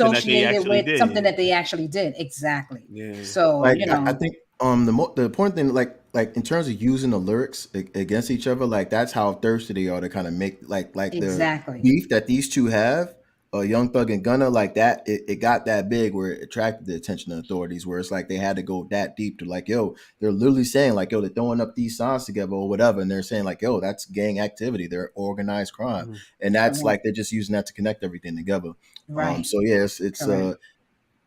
something that they actually did. Exactly. Yeah. So I think the important thing, like in terms of using the lyrics against each other, like that's how thirsty they are to kind of make like the beef that these two have. Young Thug and Gunna, like that, it got that big where it attracted the attention of authorities, where it's like they had to go that deep to like, yo, they're literally saying like, yo, they're throwing up these songs together or whatever, and they're saying like, yo, that's gang activity, they're organized crime, and that's like they're just using that to connect everything together. Right. So yeah,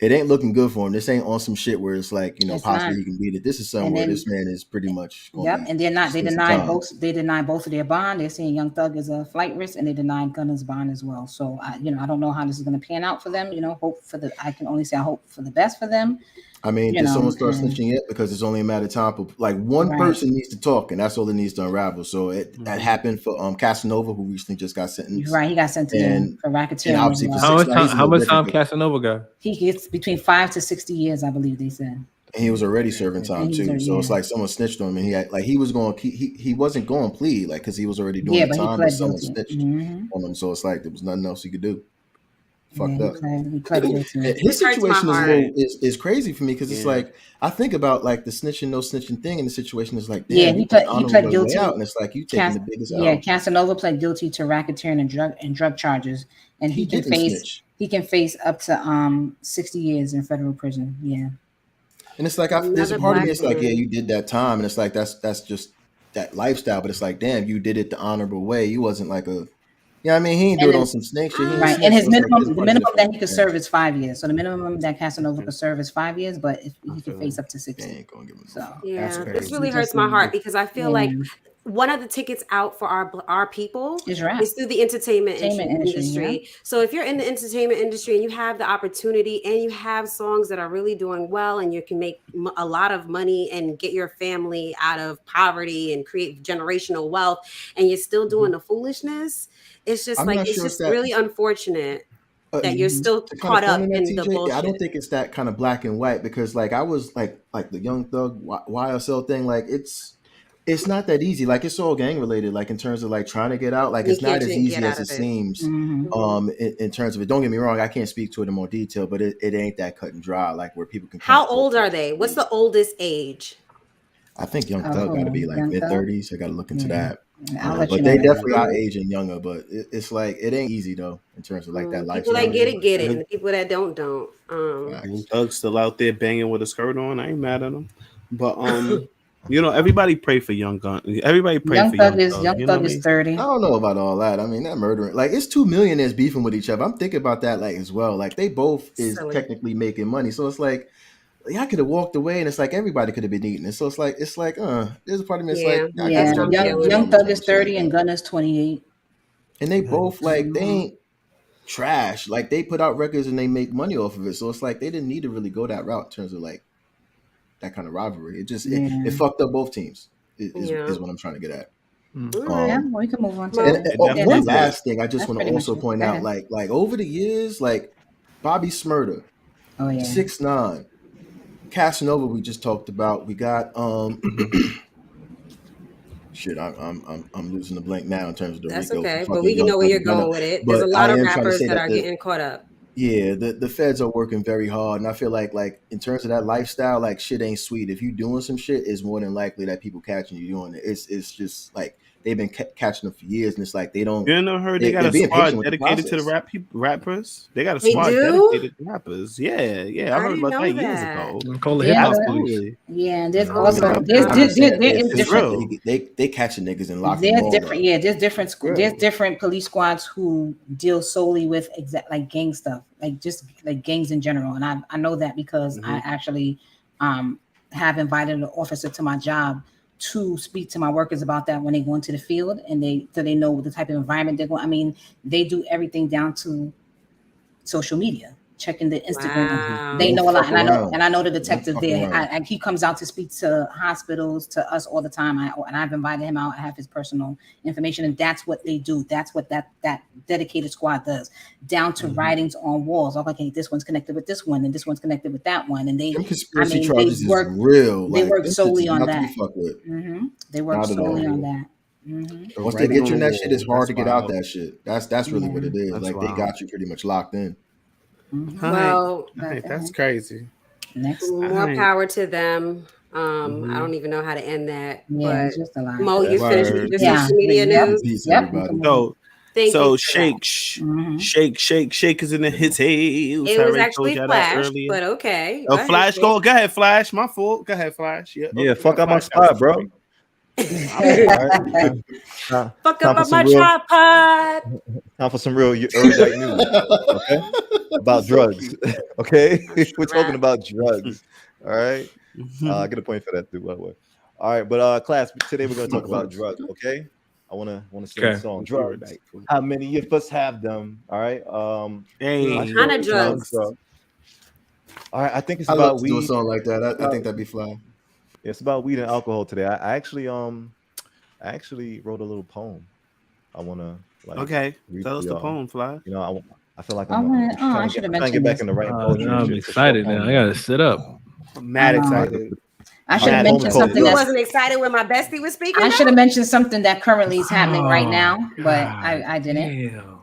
it ain't looking good for him. This ain't on some shit where it's like, possibly you can beat it. This is somewhere this man is pretty much. And they're not. They denied both. They denied both of their bond. They're saying Young Thug is a flight risk, and they denied Gunna's bond as well. So I don't know how this is going to pan out for them. I can only say I hope for the best for them. I mean, did someone start snitching yet? Because it's only a matter of time. Like one person needs to talk, and that's all it needs to unravel. So that happened for Casanova, who recently just got sentenced. Right, he got sentenced for racketeering. Obviously, how much time Casanova got? He gets between 5 to 60 years, I believe they said. And he was already serving time too. So it's like someone snitched on him, and he was going. He wasn't going to plead, like, because he was already doing the time, but someone snitched on him. So it's like there was nothing else he could do. Fucked up. His situation is crazy for me, because it's like I think about like the snitching, no snitching thing, and the situation is like, damn, he pled guilty out, and it's like you taking the biggest out. Yeah, Casanova pled guilty to racketeering and drug charges, and he can face up to 60 years in federal prison. Yeah, and it's like there's a part of me it's like, yeah, you did that time, and it's like that's just that lifestyle, but it's like, damn, you did it the honorable way. You wasn't like a I mean, he didn't do it on some snake shit. Right, and the minimum that he could serve is 5 years. So the minimum that Casanova could serve is 5 years, but if he could face up to 60. Ain't gonna give him this really hurts my heart, because I feel like one of the tickets out for our people is through the entertainment industry. So if you're in the entertainment industry and you have the opportunity and you have songs that are really doing well, and you can make a lot of money and get your family out of poverty and create generational wealth, and you're still doing the foolishness, it's just really unfortunate that you're still caught up in the bullshit. I don't think it's that kind of black and white, because like I was like the Young Thug YSL thing, like it's not that easy. Like it's all gang related, like in terms of like trying to get out. Like it's not as easy as it seems. In terms of it, don't get me wrong, I can't speak to it in more detail, but it ain't that cut and dry, like where people can. How old are they? What's the oldest age? I think Young Thug got to be like mid-30s. I got to look into that. But they definitely are aging younger. But it's like it ain't easy though in terms of like that lifestyle. People that get it, and the people that don't. Thug's still out there banging with a skirt on. I ain't mad at him, but everybody pray for Young Gun. Everybody pray for Young Thug. Young Thug is 30. I don't know about all that. I mean, that murdering, like it's 2 millionaires beefing with each other. I'm thinking about that like as well. Like they both is technically making money, so it's like I could have walked away, and it's like everybody could have been eating it. So it's like there's a part of me. It's Yeah. like I Yeah, guess Young Thug is 30 and Gunna's 28. and they both like they ain't trash. Like they put out records and they make money off of it. So it's like they didn't need to really go that route in terms of like that kind of rivalry. It just it fucked up both teams. Is what I'm trying to get at. Yeah, we can move on to one last thing. I just want to also point out, like over the years, like Bobby Smurda, 6ix9ine, Casanova. We just talked about. We got shit. I'm losing the blank now in terms of the That's RICO. okay, but we can know where you're going with it. There's a lot of rappers that are getting caught up. Yeah, the feds are working very hard, and I feel like in terms of that lifestyle, like shit ain't sweet. If you doing some shit, it's more than likely that people catching you doing it. It's just like they've been catching them for years, and it's like they don't. You know, heard they got a squad dedicated to the rappers. They got a squad dedicated to rappers. Yeah, I heard about that years ago. Absolutely. Yeah, and there's also there's different. They catching niggas and locking them. There's different. Yeah, there's different police squads who deal solely with like gang stuff, like just like gangs in general. And I know that because I actually have invited an officer to my job to speak to my workers about that when they go into the field, and they know the type of environment they're going. I mean, they do everything down to social media, checking the Instagram. Wow. They know a lot, and I know the detective there. He comes out to speak to hospitals, to us all the time. And I've invited him out. I have his personal information, and that's what they do. That's what that dedicated squad does, down to writings on walls. Okay, this one's connected with this one, and this one's connected with that one, and they work real. They work solely on that. They work solely on that. Once they get you in that shit, it's hard to get out that shit. That's really what it is. Like they got you pretty much locked in. Well, that's crazy. More power to them. I don't even know how to end that. Yeah, it's just a lot. Mo, you finished with your social media news? So Shake is in the his tail. It was actually Flash, but okay. Oh, Flash, go ahead, Flash. My fault. Go ahead, Flash. Yeah, fuck up my spot, bro. Fuck up my tripod. Time for some real erudite news. Okay, about drugs. Okay, we're talking about drugs. All right, I get a point for that too, by the way. All right, but class, today we're gonna talk about drugs. Okay, I wanna sing a song. Drugs. How many of us have them? All right. Kind of drugs. All right, I think it's about weed. Do a song like that. I think that'd be fly. It's about weed and alcohol today. I actually wrote a little poem. I wanna tell us the poem, Fly. You know, I feel like I should have mentioned. Get back in the right. I'm excited now. I gotta sit up. I'm mad excited. I should have mentioned something. You wasn't excited when my bestie was speaking. I should have mentioned something that currently is happening right now, but I didn't. Damn.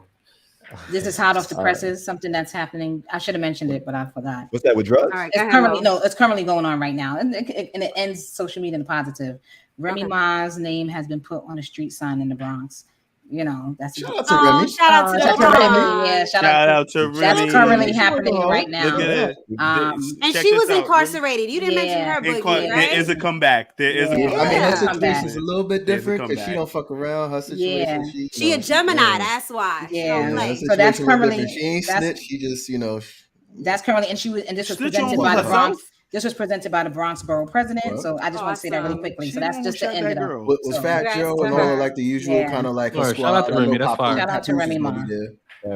This is hot off the presses. Something that's happening. I should have mentioned it, but I forgot. What's that with drugs? All right, it's currently going on right now, and it ends social media in the positive. Remy Ma's name has been put on a street sign in the Bronx. You know, that's shout out to Remy. Shout out to Remy. Yeah, shout out to Remy. That's currently happening right now. Look at it. And she was incarcerated. You didn't mention her, but right? There is a comeback. There is a comeback. I mean, her situation is a little bit different because she don't fuck around. Her situation, she a Gemini. That's why. Yeah. So that's currently. She ain't snitch. She just, That's currently, and this was presented by the Bronx. This was presented by the Bronx Borough president, so I just want to say that really quickly. So that's just to end it up. Was Fat Joe and all like the usual kind of like a squad? Shout out to Remy. That's fine. Shout out to Remy Ma.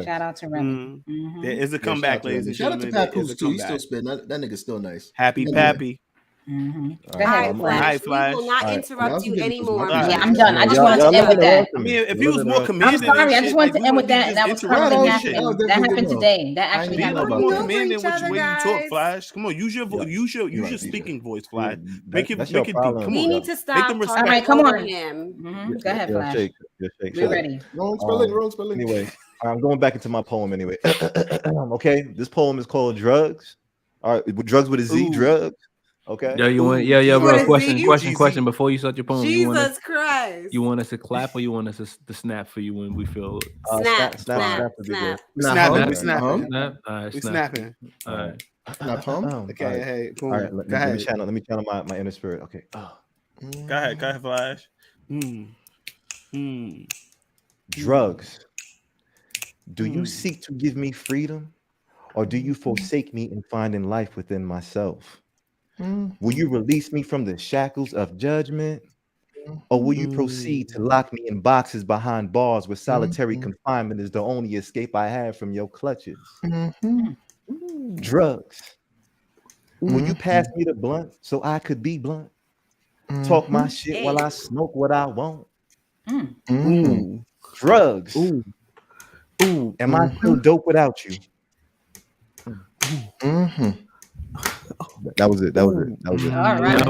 Shout out to Remy. There is a comeback, ladies and gentlemen. Shout out to Papoose too. He's still spitting. That nigga's still nice. Happy Pappy. All right, Flash. We will not interrupt you anymore. Yeah, I'm done. I just wanted to end with that. I mean, if he was more commanding, I'm sorry. I just wanted to end with that, and that was currently happening. That happened today. That actually happened. More commanding which way you talk, Flash. Come on, use your speaking voice, Flash. Make it. Come on. We need to stop. All right, come on. Go ahead, Flash. We're ready. Wrong spelling. Anyway, I'm going back into my poem. Anyway, okay. This poem is called "Drugs." All right, drugs with a Z. Drugs. Okay. Yeah, bro. Question before you start your poem. Jesus Christ. You want us to clap or you want us to snap for you when we feel snap. We snapping. All right. Okay. Hey. Boom. All right. Let me channel my inner spirit. Okay. Go ahead, Flash. Drugs. Do you seek to give me freedom, or do you forsake me in finding life within myself? Will you release me from the shackles of judgment? Or will you proceed to lock me in boxes behind bars where solitary confinement is the only escape I have from your clutches? Drugs. Will you pass me the blunt so I could be blunt? Talk my shit while I smoke what I want. Drugs. Am I still dope without you? That was it. All right.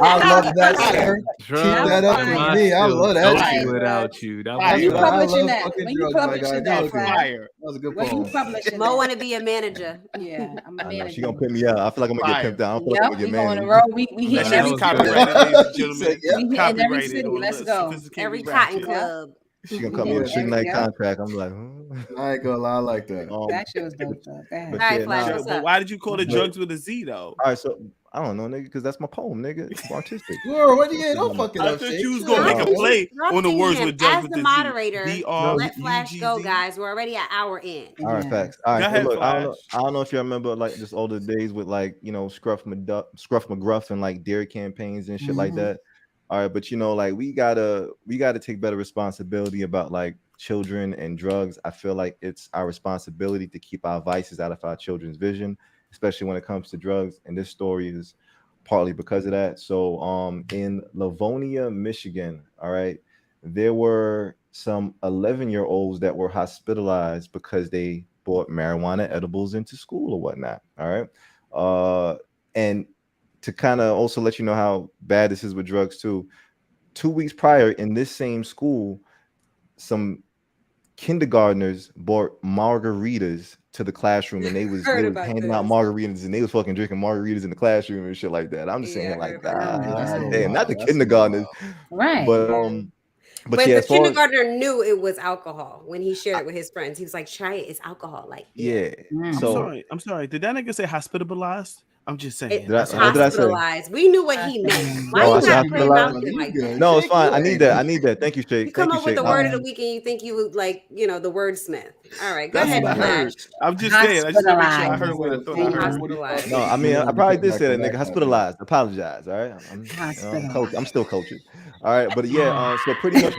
I love that, sir. Keep that up for me. I love that. Without you, When you publishing that? When you publishing that? That was a good poem. Mo want to be a manager. Yeah, I'm a manager. She gonna put me out. I feel like I'm gonna get pimped out. I feel like I'm gonna get on the married. road. We hitting every copyrighted, ladies and gentlemen. We hitting every city. Let's go. Every cotton club. She gonna come with a Suge Knight contract. I'm like, I ain't gonna lie, I like that. That shit was dope. But All right, yeah, Flash, nah. what's But up? why did you call it drugs with a Z though? All right, so I don't know, nigga, because that's my poem, nigga. It's artistic. Bro, what you don't fucking I up, thought shit. you was gonna make a play on the words with drugs As with the the moderator, Z. let Flash go, guys. We're already an hour in. All right, facts. All right, Go so ahead, look, I Flash. don't know if you remember like just older days with like Scruff McGruff and like dairy campaigns and shit like that. All right, but like we gotta take better responsibility about like children and drugs. I feel like it's our responsibility to keep our vices out of our children's vision, especially when it comes to drugs. And this story is partly because of that. So in Livonia, Michigan, all right, there were some 11-year-olds that were hospitalized because they brought marijuana edibles into school or whatnot. All right. And to kind of also let you know how bad this is with drugs too, 2 weeks prior in this same school, some kindergartners brought margaritas to the classroom, and they was handing out margaritas, and they was fucking drinking margaritas in the classroom and shit like that. I'm just saying, like, damn, not the kindergartners, right? But yeah, the kindergartner knew it was alcohol when he shared it with his friends. He was like, "Try it, it's alcohol." Like, I'm sorry. Did that nigga say hospitalized? I'm just saying. Hospitalized. We knew what he meant. Why you not putting out there like that? No, it's fine. I need that. Thank you, Shay. You come up with the word of the week and you think you would like, the wordsmith. All right, go ahead, Flash. I'm just saying. I just want to make sure I heard what I thought I heard. Hospitalized. No, I mean, I probably did say that, nigga. Hospitalized. Apologize. All right. I'm still coaching. All right, but yeah. So pretty much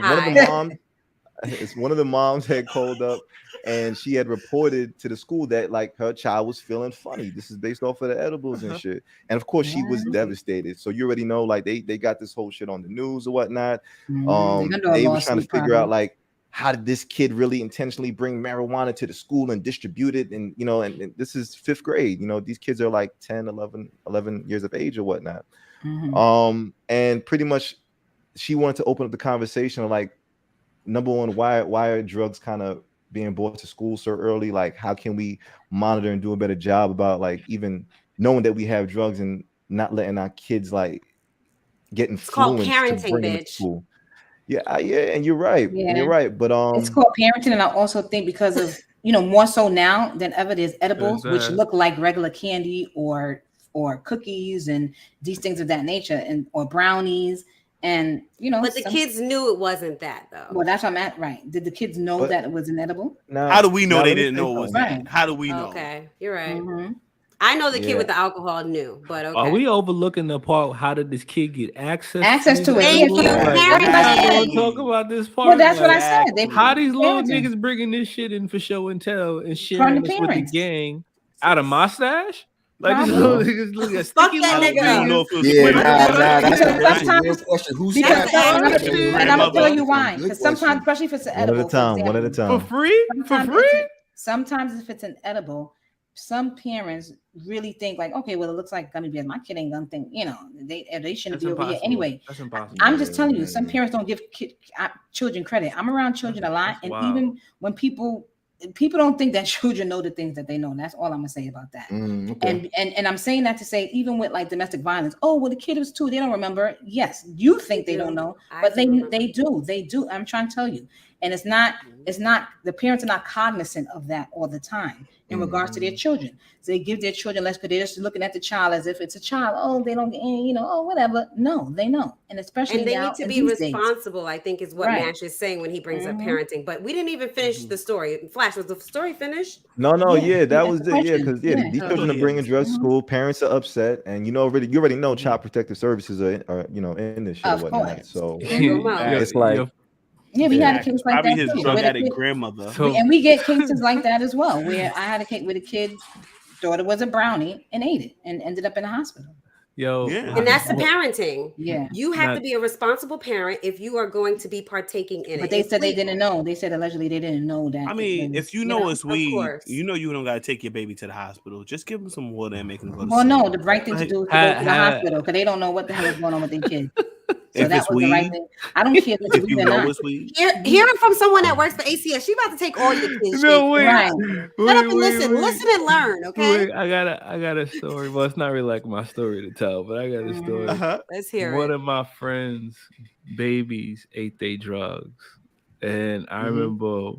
one of the moms had called up, and she had reported to the school that like her child was feeling funny. This is based off of the edibles and shit. And of course, she was devastated. So you already know, like they got this whole shit on the news or whatnot. They were trying to figure out like, how did this kid really intentionally bring marijuana to the school and distribute it? And and this is 5th grade. These kids are like 10, 11 years of age or whatnot. And pretty much she wanted to open up the conversation of like, number one, why are drugs kind of being brought to school so early? Like, how can we monitor and do a better job about like even knowing that we have drugs and not letting our kids like get influenced to bring them to school? Yeah, and you're right. Yeah. You're right. But it's called parenting, and I also think because of more so now than ever, there's edibles which look like regular candy or cookies and these things of that nature, or brownies. And but the kids knew it wasn't that though. Well, that's what I'm at. Right? Did the kids know that it was an edible? How do we know they didn't know it was that? How do we know? Okay, you're right. I know the kid with the alcohol knew, but okay. Are we overlooking the part? How did this kid get access to it? Thank you. Talk about this part. Well, that's what I said. How these little niggas bringing this shit in for show and tell and sharing this with the gang out of my stash? Like this little niggas look at fuck that nigga. That's a real question. Who's and I'm gonna tell you why. Because sometimes, especially if it's an edible, one at a time, for free. Sometimes if it's an edible, some parents really think like, okay, well, it looks like gummy bears. My kid ain't gonna think, they shouldn't be over here anyway. That's impossible. I'm just telling you, some parents don't give children credit. I'm around children a lot, and even when people don't think that children know the things that they know. And that's all I'm gonna say about that. Okay. And I'm saying that to say, even with like domestic violence, the kid was 2, they don't remember. Yes, you think they don't know, but they do. I'm trying to tell you. And it's not the parents are not cognizant of that all the time in regards to their children. So they give their children less because they're just looking at the child as if it's a child. Oh, they don't, oh, whatever. No, they know. And especially they now, need to be responsible, I think, is what Mash is saying when he brings up parenting. But we didn't even finish the story. Flash, was the story finished? No, that was it. Yeah, because these children are bringing drugs to school. Parents are upset, and you already know child protective services are in this shit and whatnot. So it's like. Yeah, we had a case like probably that. His drug addict grandmother. And we get cases like that as well, where I had a case with a kid, daughter was a brownie and ate it and ended up in the hospital. And that's the parenting. Yeah, you have to be a responsible parent if you are going to be partaking in it. But they said they didn't know. They said allegedly they didn't know that. I mean, if you know it's weed, you don't got to take your baby to the hospital. Just give them some water and make them go to sleep. No, the right thing to do is to go to the hospital because they don't know what the hell is going on with their kids. So that was the right thing. I don't care if you know it's weed. Hearing from someone that works for ACS, she about to take all your kids. Shut up and listen and learn. Okay. Wait, I got a story. Well, it's not really like my story to tell, but I got a story. Let's hear One of my friends' babies ate their drugs, and I remember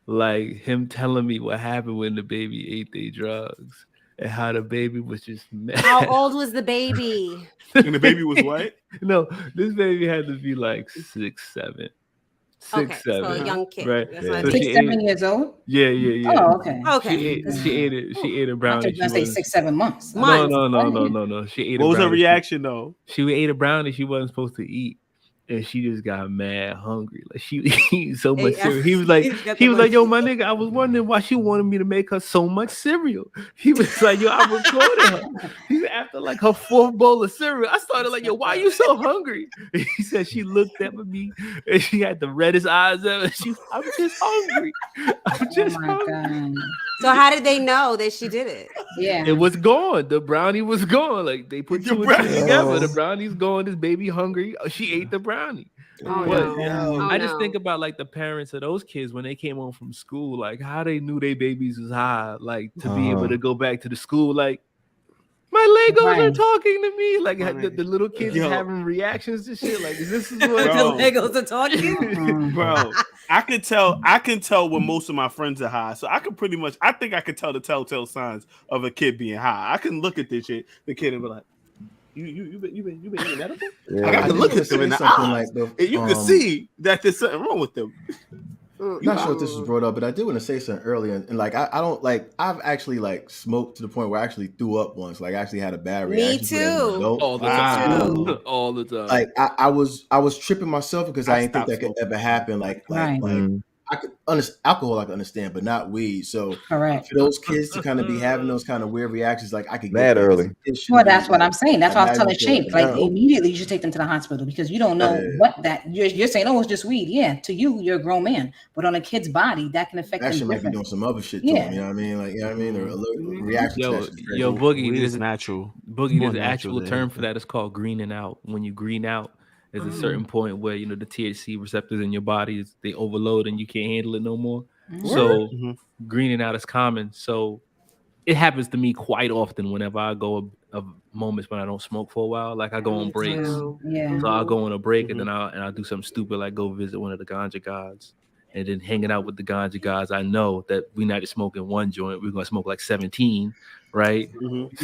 like him telling me what happened when the baby ate their drugs. And how the baby was just mad. How old was the baby? And the baby was what? No, this baby had to be like 6, 7. 6, 7. So a young kid. Right. So 6, 7 years old? Yeah. Oh, okay. She ate a brownie. I say 6, 7 months. No. She ate what was her reaction though? She ate a brownie she wasn't supposed to eat. And she just got mad hungry. Like she ate so much cereal. He was like, yo, my nigga, I was wondering why she wanted me to make her so much cereal. He was like, yo, I recorded her. He after like her 4th bowl of cereal. I started like, yo, why are you so hungry? And he said she looked at me and she had the reddest eyes ever. I'm just hungry. I'm just hungry. God. So how did they know that she did it? Yeah, it was gone. The brownie was gone. Like they put 2 and 2 together. The brownie's gone. This baby hungry. She ate the brownie. I just think about like the parents of those kids when they came home from school, like how they knew their babies was high, like to be able to go back to the school, like my Legos are talking to me, like the little kids having reactions to shit. Like, is this what the Legos are talking? Bro, I can tell when most of my friends are high, so I think I could tell the telltale signs of a kid being high. I can look at this shit, the kid, and be like, You been eating edible? Yeah, I can look at them in the eyes, and you can see that there's something wrong with them. Not sure if this was brought up, but I did want to say something earlier. And like, I don't like, I've actually like smoked to the point where I actually threw up once. Like, I actually had a bad reaction. Me too. All the time. All the time. Like, I was tripping myself because I didn't think that could ever happen. Like I could understand alcohol, I could understand, but not weed. So for those kids to kind of be having those kind of weird reactions, like I could get mad early. Well, that's what I'm saying. That's why I was telling Shape, like immediately you should take them to the hospital because you don't know what that you're saying. Oh, it's just weed. Yeah, to you, you're a grown man, but on a kid's body, that can affect them. Actually, might be doing some other shit to them. You know what I mean? Like, you know what I mean? Or reaction. Yo, Boogie, this is natural. Boogie, there's an actual term for that. It's called greening out. When you green out, there's a certain point where the THC receptors in your body they overload and you can't handle it no more. So greening out is common. So it happens to me quite often whenever I go of moments when I don't smoke for a while. Like I go on breaks. So I'll go on a break and then I'll do something stupid like go visit one of the ganja gods. And then hanging out with the ganja guys, I know that we're not just smoking one joint. We're gonna smoke like 17, right?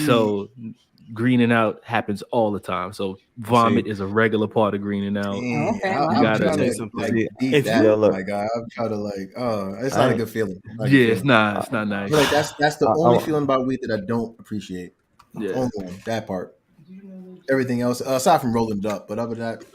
So greening out happens all the time. So vomit is a regular part of greening out. You gotta say something. Like, I'm trying to like, it's not a good feeling. It's not nice. Like that's the only feeling about weed that I don't appreciate. Only one, that part. Everything else, aside from rolling it up, but other than that,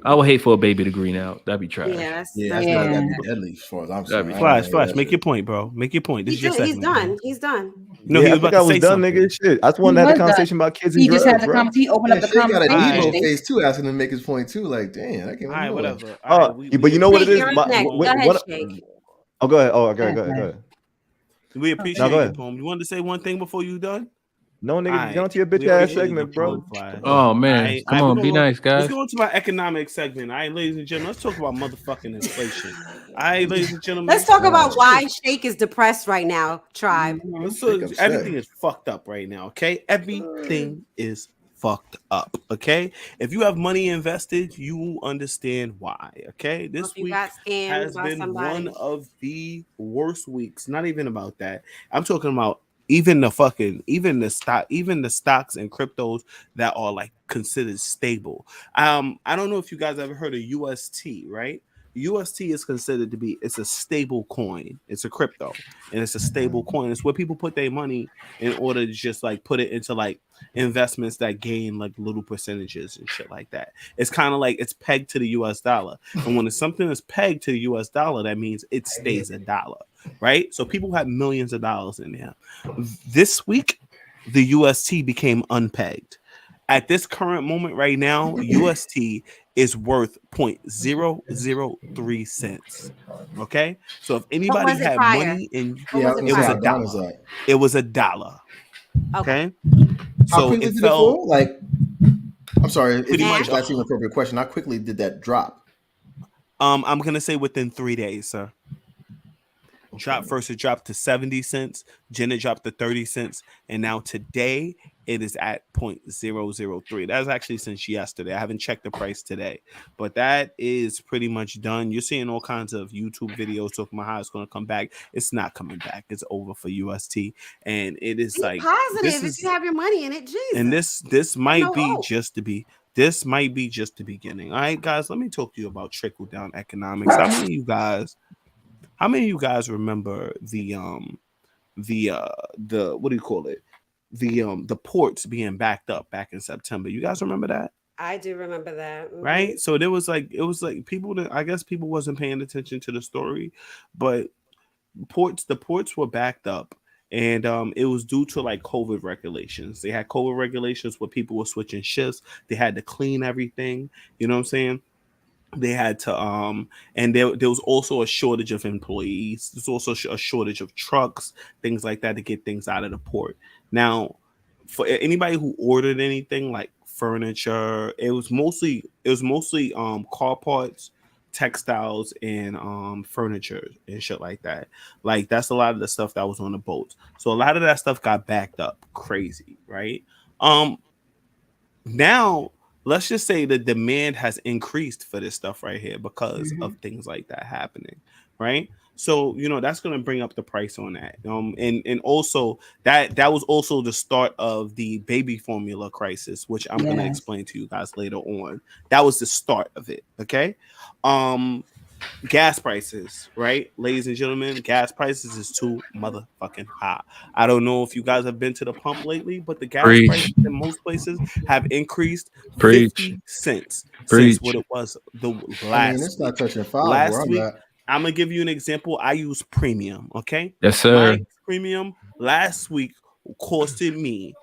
I would hate for a baby to green out. That'd be trash. That's that'd be deadly as far as I'm saying. Flash, make your point, bro. Make your point. This is your segment. He's done. No, he was about to say something. Nigga. Shit, I just wanted to have a conversation about kids. He just had the conversation. He opened up the conversation. Got an emo face too, asking him to make his point too. Like, damn, I can't. All right, whatever. But you know what it is? Go ahead, Shake. Oh, go ahead. Oh, go ahead. We appreciate it, Poem. You wanted to say one thing before you done? No, nigga, get on to your bitch ass segment, bro. Oh man, come on, be nice, guys. Let's go into my economic segment. All right, ladies and gentlemen, let's talk about motherfucking inflation. All right, ladies and gentlemen, let's talk about why Shake is depressed right now. Tribe. Everything is fucked up right now. Okay, everything is fucked up. Okay, if you have money invested, you understand why. Okay, this week has been one of the worst weeks. Not even about that. I'm talking about even the stocks and cryptos that are like considered stable. I don't know if you guys ever heard of UST, right? UST is considered to be, it's a stable coin. It's a crypto and it's a stable coin. It's where people put their money in order to just like put it into like investments that gain like little percentages and shit like that. It's kind of like it's pegged to the US dollar. And when something is pegged to the US dollar, that means it stays a dollar, right? So people have millions of dollars in there. This week, the UST became unpegged. At this current moment right now, UST is worth 0.003 cents. Okay, so if anybody had money in, it was a dollar. Okay, so how quickly did it fall? Like, I'm sorry, if that's even an appropriate question. How quickly did that drop? I'm gonna say within 3 days, sir. It dropped to 70 cents, then it dropped to 30 cents, and now today it is at 0.003. That's actually since yesterday. I haven't checked the price today, but that is pretty much done. You're seeing all kinds of YouTube videos talking about how it's going to come back. It's not coming back. It's over for UST, and it is like positive if you have your money in it. Jesus. And this might be just to be. This might be just the beginning. All right, guys. Let me talk to you about trickle down economics. How many of you guys remember the what do you call it? The ports being backed up back in September. You guys remember that? I do remember that. Mm-hmm. Right? So it was like people wasn't paying attention to the story, but the ports were backed up. And it was due to like COVID regulations. They had COVID regulations where people were switching shifts. They had to clean everything. You know what I'm saying? They had to and there was also a shortage of employees. There's also a shortage of trucks, things like that, to get things out of the port. Now, for anybody who ordered anything like furniture, it was mostly car parts, textiles, and furniture and shit like that. Like that's a lot of the stuff that was on the boats. So a lot of that stuff got backed up crazy, right? Now let's just say the demand has increased for this stuff right here because of things like that happening, right? So, that's going to bring up the price on that. And also that was also the start of the baby formula crisis, which I'm going to explain to you guys later on. That was the start of it. Okay. Gas prices, right, ladies and gentlemen, gas prices is too motherfucking high. I don't know if you guys have been to the pump lately, but the gas prices in most places have increased 50 cents since what it was the last it's not touching 5 last week. I'm gonna give you an example. I use premium. Okay, yes sir. My premium last week costed me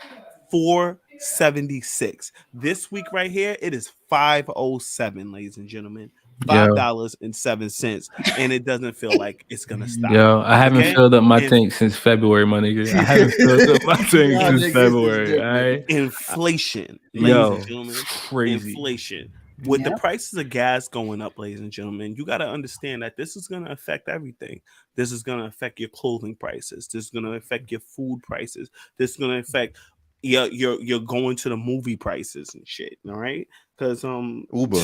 $4.76. This week right here, it is $5.07, ladies and gentlemen. $5.07, and it doesn't feel like it's gonna stop. Yo, I haven't filled up my tank since February, my nigga. I haven't filled up my tank since February. All right? Inflation, ladies and gentlemen, crazy. Inflation. With the prices of gas going up, ladies and gentlemen, you got to understand that this is going to affect everything. This is going to affect your clothing prices. This is going to affect your food prices. This is going to affect you're going to the movie prices and shit. All right, because Uber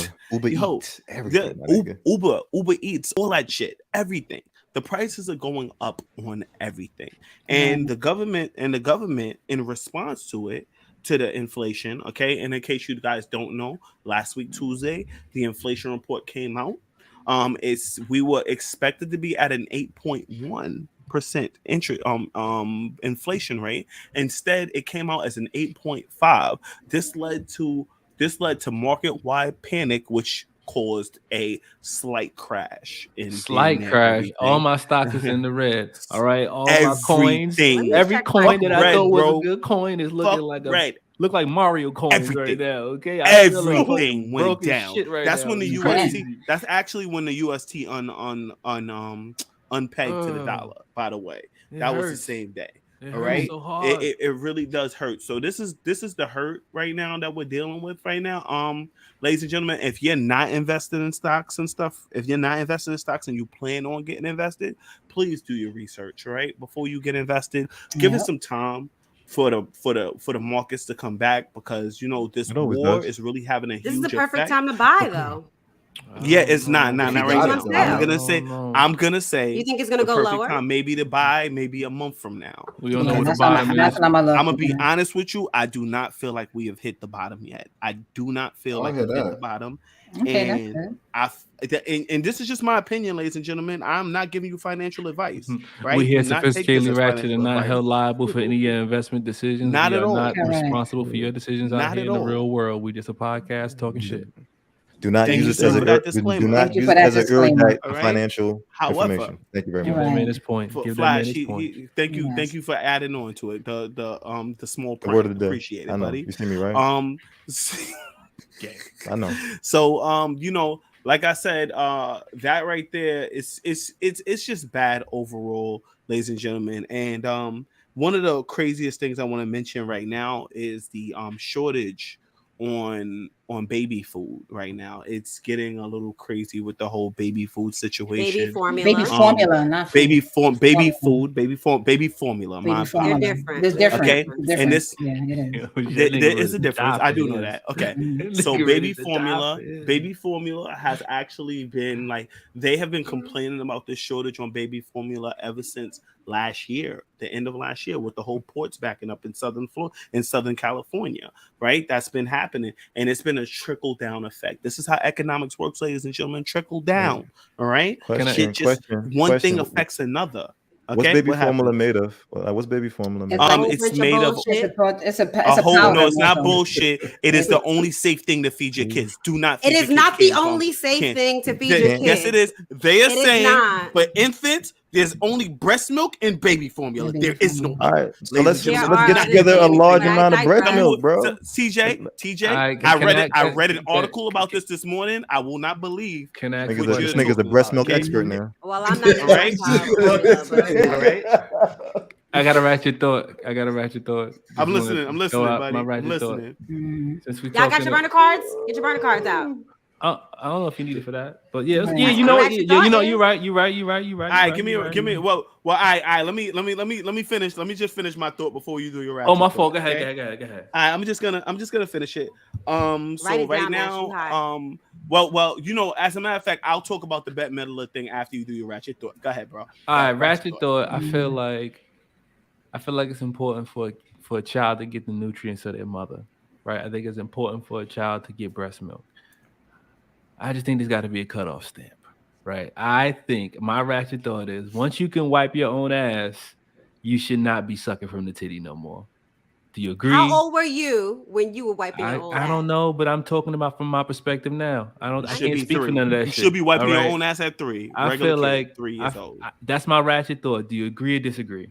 Eats, everything. Uber Eats, all that shit, everything. The prices are going up on everything, and the government in response to it, to the inflation. Okay, and in case you guys don't know, last week Tuesday the inflation report came out. We were expected to be at an 8.1% inflation rate. Instead, it came out as an 8.5. This led to market-wide panic, which caused a slight crash. All my stocks is in the red. All right, all my coins, every coin that I thought was a good coin is looking like look like Mario coins right now. Okay, everything went down. That's now. when the UST. That's actually when the UST unpegged to the dollar. By the way, that was the same day. All right, so hard. It really does hurt. So this is the hurt right now that we're dealing with right now. Ladies and gentlemen, if you're not invested in stocks and stuff, if you're not invested in stocks and you plan on getting invested, please do your research, right? Before you get invested, give it some time. for the markets to come back, because this war is really having a huge effect. This is the perfect time to buy, though. Yeah, it's not right now. I'm gonna say. You think it's gonna go lower? Time, maybe to buy, maybe a month from now. We don't know what the bottom is. I'm gonna be honest with you. I do not feel like we have hit the bottom yet. I do not feel like we've hit the bottom. Okay, and this is just my opinion, ladies and gentlemen. I'm not giving you financial advice. Right? We here sophisticatedly ratchet and not held liable for any investment decisions. Not at all. Not responsible for your decisions out here in the real world. We just a podcast talking shit. Do not use this as an erudite financial information. Thank you very much. Give that man his point. Thank you for adding on to it. The small print. Word of the day. Appreciate it, I know. buddy. You see me right? I know. So like I said, that right there it's just bad overall, ladies and gentlemen. And one of the craziest things I want to mention right now is the shortage on baby food right now. It's getting a little crazy with the whole baby food situation. Baby formula. Baby formula, not food. Baby food, baby formula. They're different. There's different. Okay. Different. And this there is a difference. Adopted, I do know that. Okay. So baby formula has actually been like, they have been complaining about this shortage on baby formula ever since last year, the end of last year, with the whole ports backing up in Southern California, right? That's been happening, and it's been a trickle down effect. This is how economics works, ladies and gentlemen. Trickle down. All right. One thing affects another. Okay? What's baby formula made of? What's baby formula made of? It's made of it's a whole. No, it's not bullshit. It is the only safe thing to feed your kids. Do not. Feed it is not the only safe thing to feed your kids. Yes, it is. They are saying, but infants, there's only breast milk and baby formula. There is no. All right, so let's get together a large amount of breast milk, bro. TJ, I read an article about this morning. I will not believe. This nigga's a breast milk expert now. Well, I'm not. Right. All right. I got a ratchet thought. I'm listening, buddy. I'm listening. Y'all got your burner cards? Get your burner cards out. I don't know if you need it for that, but you know what? You're right. All right, give me. Well, all right. Let me finish. Let me just finish my thought before you do your ratchet. Oh, my fault. Go ahead. All right, I'm just gonna finish it. So right now, well, as a matter of fact, I'll talk about the bet meddler thing after you do your ratchet thought. Go ahead, bro. All right, ratchet thought. I feel like it's important for a child to get the nutrients of their mother, right? I think it's important for a child to get breast milk. I just think there's got to be a cutoff stamp, right? I think my ratchet thought is, once you can wipe your own ass, you should not be sucking from the titty no more. Do you agree? How old were you when you were wiping your own ass? I don't know, but I'm talking about from my perspective now. I can't speak for none of that shit. You should be wiping your own ass at 3. I feel like 3 years old. That's my ratchet thought. Do you agree or disagree?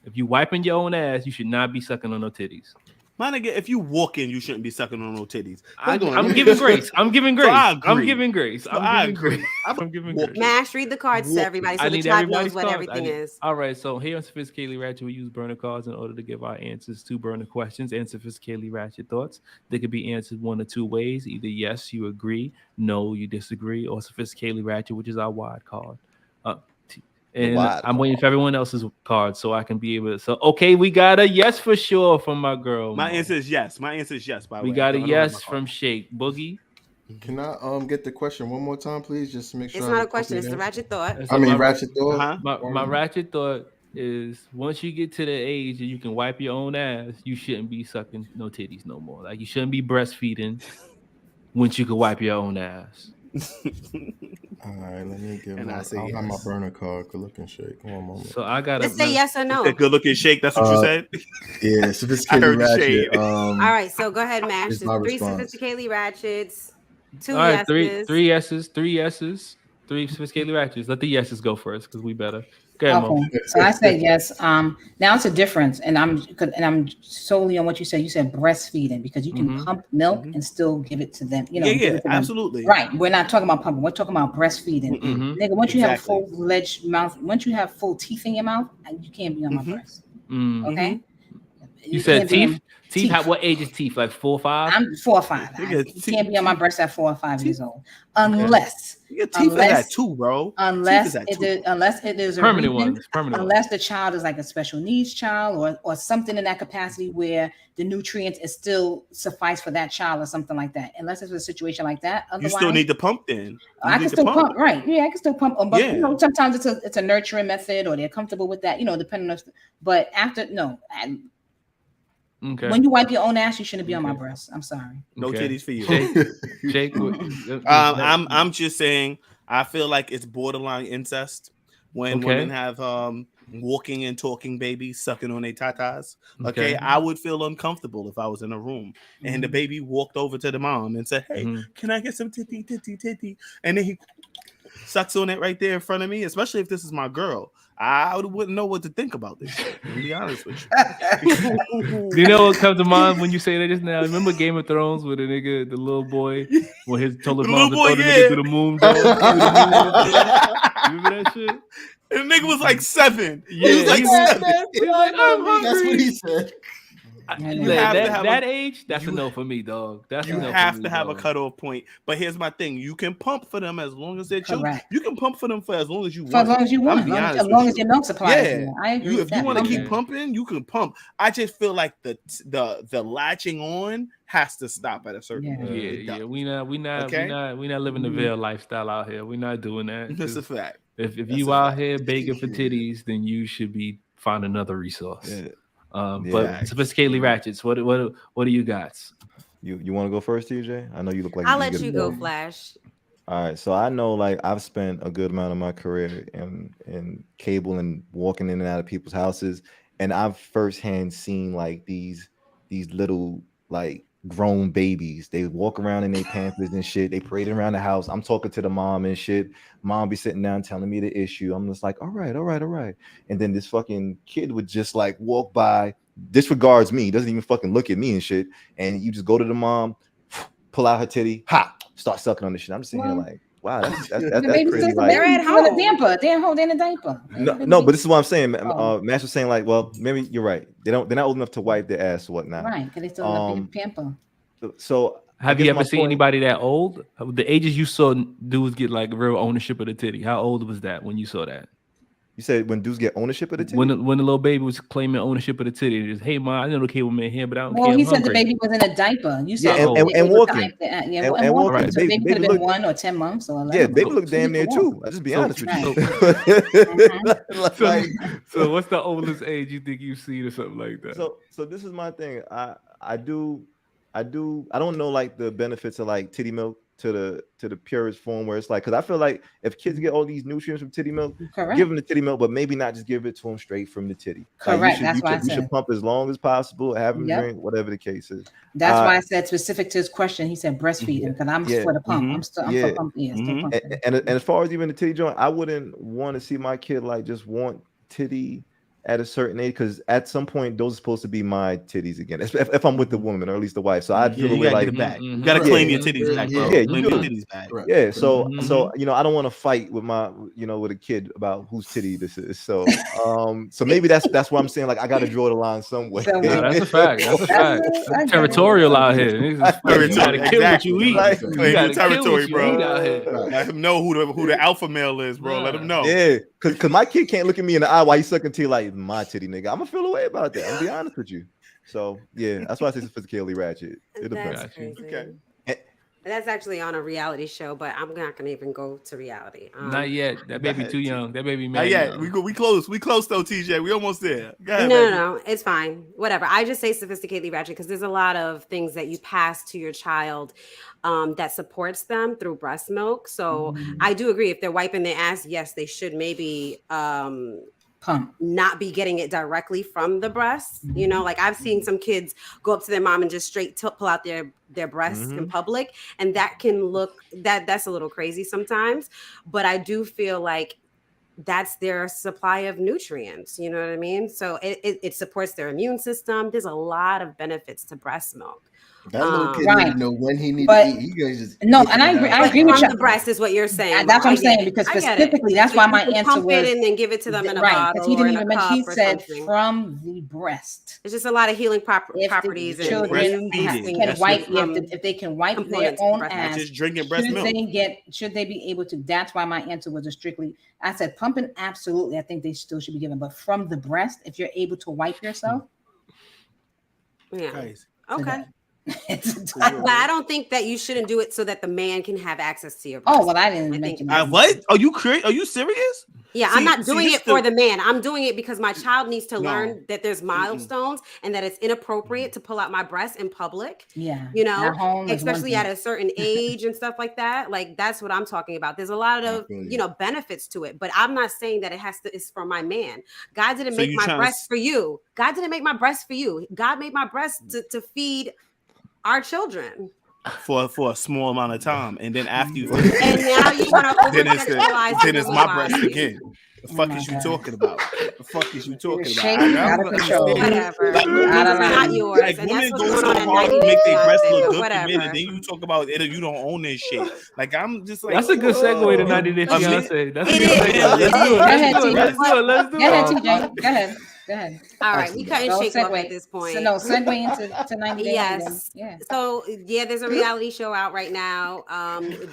If you wiping your own ass, you should not be sucking on no titties. My nigga, if you walk in, you shouldn't be sucking on no titties. I'm giving grace. I'm giving grace. So I agree. I'm giving grace. Mash, read the cards to everybody so the tribe knows what everything is. All right, so here on Sophisticatedly Ratchet, we use burner cards in order to give our answers to burner questions and Sophisticatedly Ratchet thoughts. They could be answered one of two ways. Either yes, you agree, no, you disagree, or Sophisticatedly Ratchet, which is our wide card. And I'm waiting for everyone else's card so I can be able to. So, okay, we got a yes for sure from my girl. My answer is yes. By the way, we got a yes from Shake Boogie. Can I get the question one more time, please, just to make sure? It's not a question. It's a ratchet thought. Ratchet thought. My ratchet thought is, once you get to the age that you can wipe your own ass, you shouldn't be sucking no titties no more. Like, you shouldn't be breastfeeding once you can wipe your own ass. All right, let me give I'll have my burner card. Good looking Shake. One moment. So I got to say yes or no. Good looking Shake. That's what you said. Yeah, sophisticatedly ratchet. All right, so go ahead, Mash. 3 sophisticatedly ratchets, 2 all right, yeses. Three yeses, 3 sophisticatedly ratchets. Let the yeses go first because we better. Okay, so I said yes. Now it's a difference, and I'm solely on what you said. You said breastfeeding because you can pump milk and still give it to them. Absolutely. Right. We're not talking about pumping. We're talking about breastfeeding. Nigga, once you have a full-fledged mouth, once you have full teeth in your mouth, you can't be on my breast. Okay. You said teeth? Teeth? What age is teeth? Like 4 or 5? I'm 4 or 5. You can't be on my breast at 4 or 5 years old, unless your teeth is at 2, bro. Unless it is a permanent reason, ones. Permanent unless ones. the child is like a special needs child or something in that capacity where the nutrients is still suffice for that child or something like that. Unless it's a situation like that, otherwise you still need to pump. Then I can still pump, right? Yeah, I can still pump. But you know, sometimes it's a nurturing method, or they're comfortable with that. You know, depending on. But after okay. When you wipe your own ass, you shouldn't be on my breast. I'm sorry. No titties for you. Jake, I'm just saying. I feel like it's borderline incest when women have walking and talking babies sucking on their tatas. Okay, I would feel uncomfortable if I was in a room and the baby walked over to the mom and said, "Hey, can I get some titty?" And then he sucks on it right there in front of me, especially if this is my girl. I wouldn't know what to think about this shit, to be honest with you. You know what comes to mind when you say that just now? Remember Game of Thrones with the little boy, when his told his mom to throw the nigga to the moon? Remember that shit? And the nigga was like 7. Yeah, he was like 7. That's what he said. That age, that's a no for me, dog. You have to have a cutoff point. But here's my thing: you can pump for them as long as they're children. You can pump for them for as long as you want. As long as you want, as long as your milk supply. Yeah, I agree. If you want to keep pumping, you can pump. I just feel like the latching on has to stop at a certain point. Yeah. We not living the veil lifestyle out here. We're not doing that. That's a fact. If you out here begging for titties, then you should be find another resource. Yeah. But sophisticatedly ratchets, what do you got? You want to go first, TJ? I know you look like I'll let you go, Flash. All right, so I know like I've spent a good amount of my career in cable and walking in and out of people's houses, and I've firsthand seen like these little like grown babies. They walk around in their pampers and shit. They parade around the house. I'm talking to the mom and shit. Mom be sitting down telling me the issue. I'm just like, all right. And then this fucking kid would just like walk by, disregards me, doesn't even fucking look at me and shit. And you just go to the mom, pull out her titty, start sucking on this shit. I'm just sitting here like, wow, that's crazy. Like, they're at home. A diaper. They're holding a diaper. No, but this is what I'm saying. Mash was saying like, well, maybe you're right. They're not old enough to wipe their ass or whatnot. Right, because they still have pamper. So have you ever seen anybody that old? The ages you saw dudes get like real ownership of the titty. How old was that when you saw that? You said when dudes get ownership of the titty? When the little baby was claiming ownership of the titty. Just, hey, ma, I know the cable man here, but I don't care. Well, he said the baby was in a diaper. You said and walking. And walking. Right. So the baby could have been 1 or 10 months or 11. Yeah, baby look damn near too. I'll just be honest with you. So what's the oldest age you think you've seen or something like that? So this is my thing. I don't know like the benefits of like titty milk to the purest form, where it's like, because I feel like if kids get all these nutrients from titty milk, give them the titty milk, but maybe not just give it to them straight from the titty. Correct. Like you should pump as long as possible, have them drink, whatever the case is. That's why I said specific to his question. He said breastfeeding, because I'm for the pump. I'm for pumping. And as far as even the titty joint, I wouldn't want to see my kid like just want titty at a certain age, because at some point those are supposed to be my titties again, if I'm with the woman or at least the wife. So I'd feel you gotta like get it back. You gotta claim your titties back, bro. Yeah, claim your titties back. Yeah. So you know, I don't want to fight with my with a kid about whose titty this is. So so maybe that's why I'm saying like I gotta draw the line somewhere. That's a fact. That's territorial out here. You gotta kill what you eat. Claim your territory, bro. Let him know who the alpha male is, bro. Let him know. Yeah, because my kid can't look at me in the eye while he's sucking tea like my titty, nigga. I'm gonna feel away about that. I'm gonna be honest with you. So yeah, that's why I say sophisticatedly ratchet. It depends. Okay. That's actually on a reality show, but I'm not gonna even go to reality. Not yet. That baby too young. That baby man. Not yet. We close. We close though, TJ. We almost there. Go ahead, no, it's fine. Whatever. I just say sophisticatedly ratchet because there's a lot of things that you pass to your child that supports them through breast milk. So I do agree. If they're wiping their ass, yes, they should maybe not be getting it directly from the breast. You know, like I've seen some kids go up to their mom and just straight pull out their breasts in public, and that can look that's a little crazy sometimes. But I do feel like that's their supply of nutrients. You know what I mean? So it supports their immune system. There's a lot of benefits to breast milk. That little kid Right. need to know when he needs But- to eat. He gotta just No, and I agree with From you. the breast is what you're saying. That's what I'm I get saying, it. because I get specifically, it. that's So why you my can answer pump was it and then give it to them in a right, because bottle he or didn't in a even mention. cup He or said something. from the breast. It's just a lot of healing If the properties and children breastfeeding, can that's wipe, different if they can wipe their components of own breast. Not ass, just drinking breast milk. should they be able to? That's why my answer was a strictly. I said pumping, absolutely. I think they still should be given, but from the breast, if you're able to wipe yourself, Yeah. Crazy. Okay. it's But I don't think that you shouldn't do it so that the man can have access to your breast. Oh well, I didn't I think mention that's- that. What? Are you crazy? Are you serious? Yeah, See- I'm not see, doing this it for the- the man. I'm doing it because my child needs to No. learn that there's milestones and that it's inappropriate to pull out my breast in public. Yeah, You know, at home, is one especially at thing. a certain age and stuff like that. Like that's what I'm talking about. There's a lot of feel you. you know benefits to it, but I'm not saying that it's for my man. God didn't So make you my trying to breast for you. God didn't make my breast for you. God made my breast to feed our children. For a small amount of time, and then after you, And now you want to then it's over-sexualize then it's my woman's breast body. again. The Oh fuck my is you God. talking about? The fuck is you talking about? shaking out of don't control. understand. Whatever. Like, Out It's of not line. yours. Like And women that's go what's so going on in hard to 90 make Day their breast Fiancé, look but good for whatever. men, and then you talk about it, you don't own this shit. Like I'm just like That's a good segue to 90 Day I mean, Fiancé. That's a it good is. segue. Let's It do it. is. Go ahead, Let's do it. TJ. Let's do it. Let's do Go ahead, it. TJ. Go ahead. Go ahead. All right, Actually, we cutting Go shake off segue. at this point. So no, segue into 90 Day. Yes. Yeah. So yeah, there's a reality show out right now.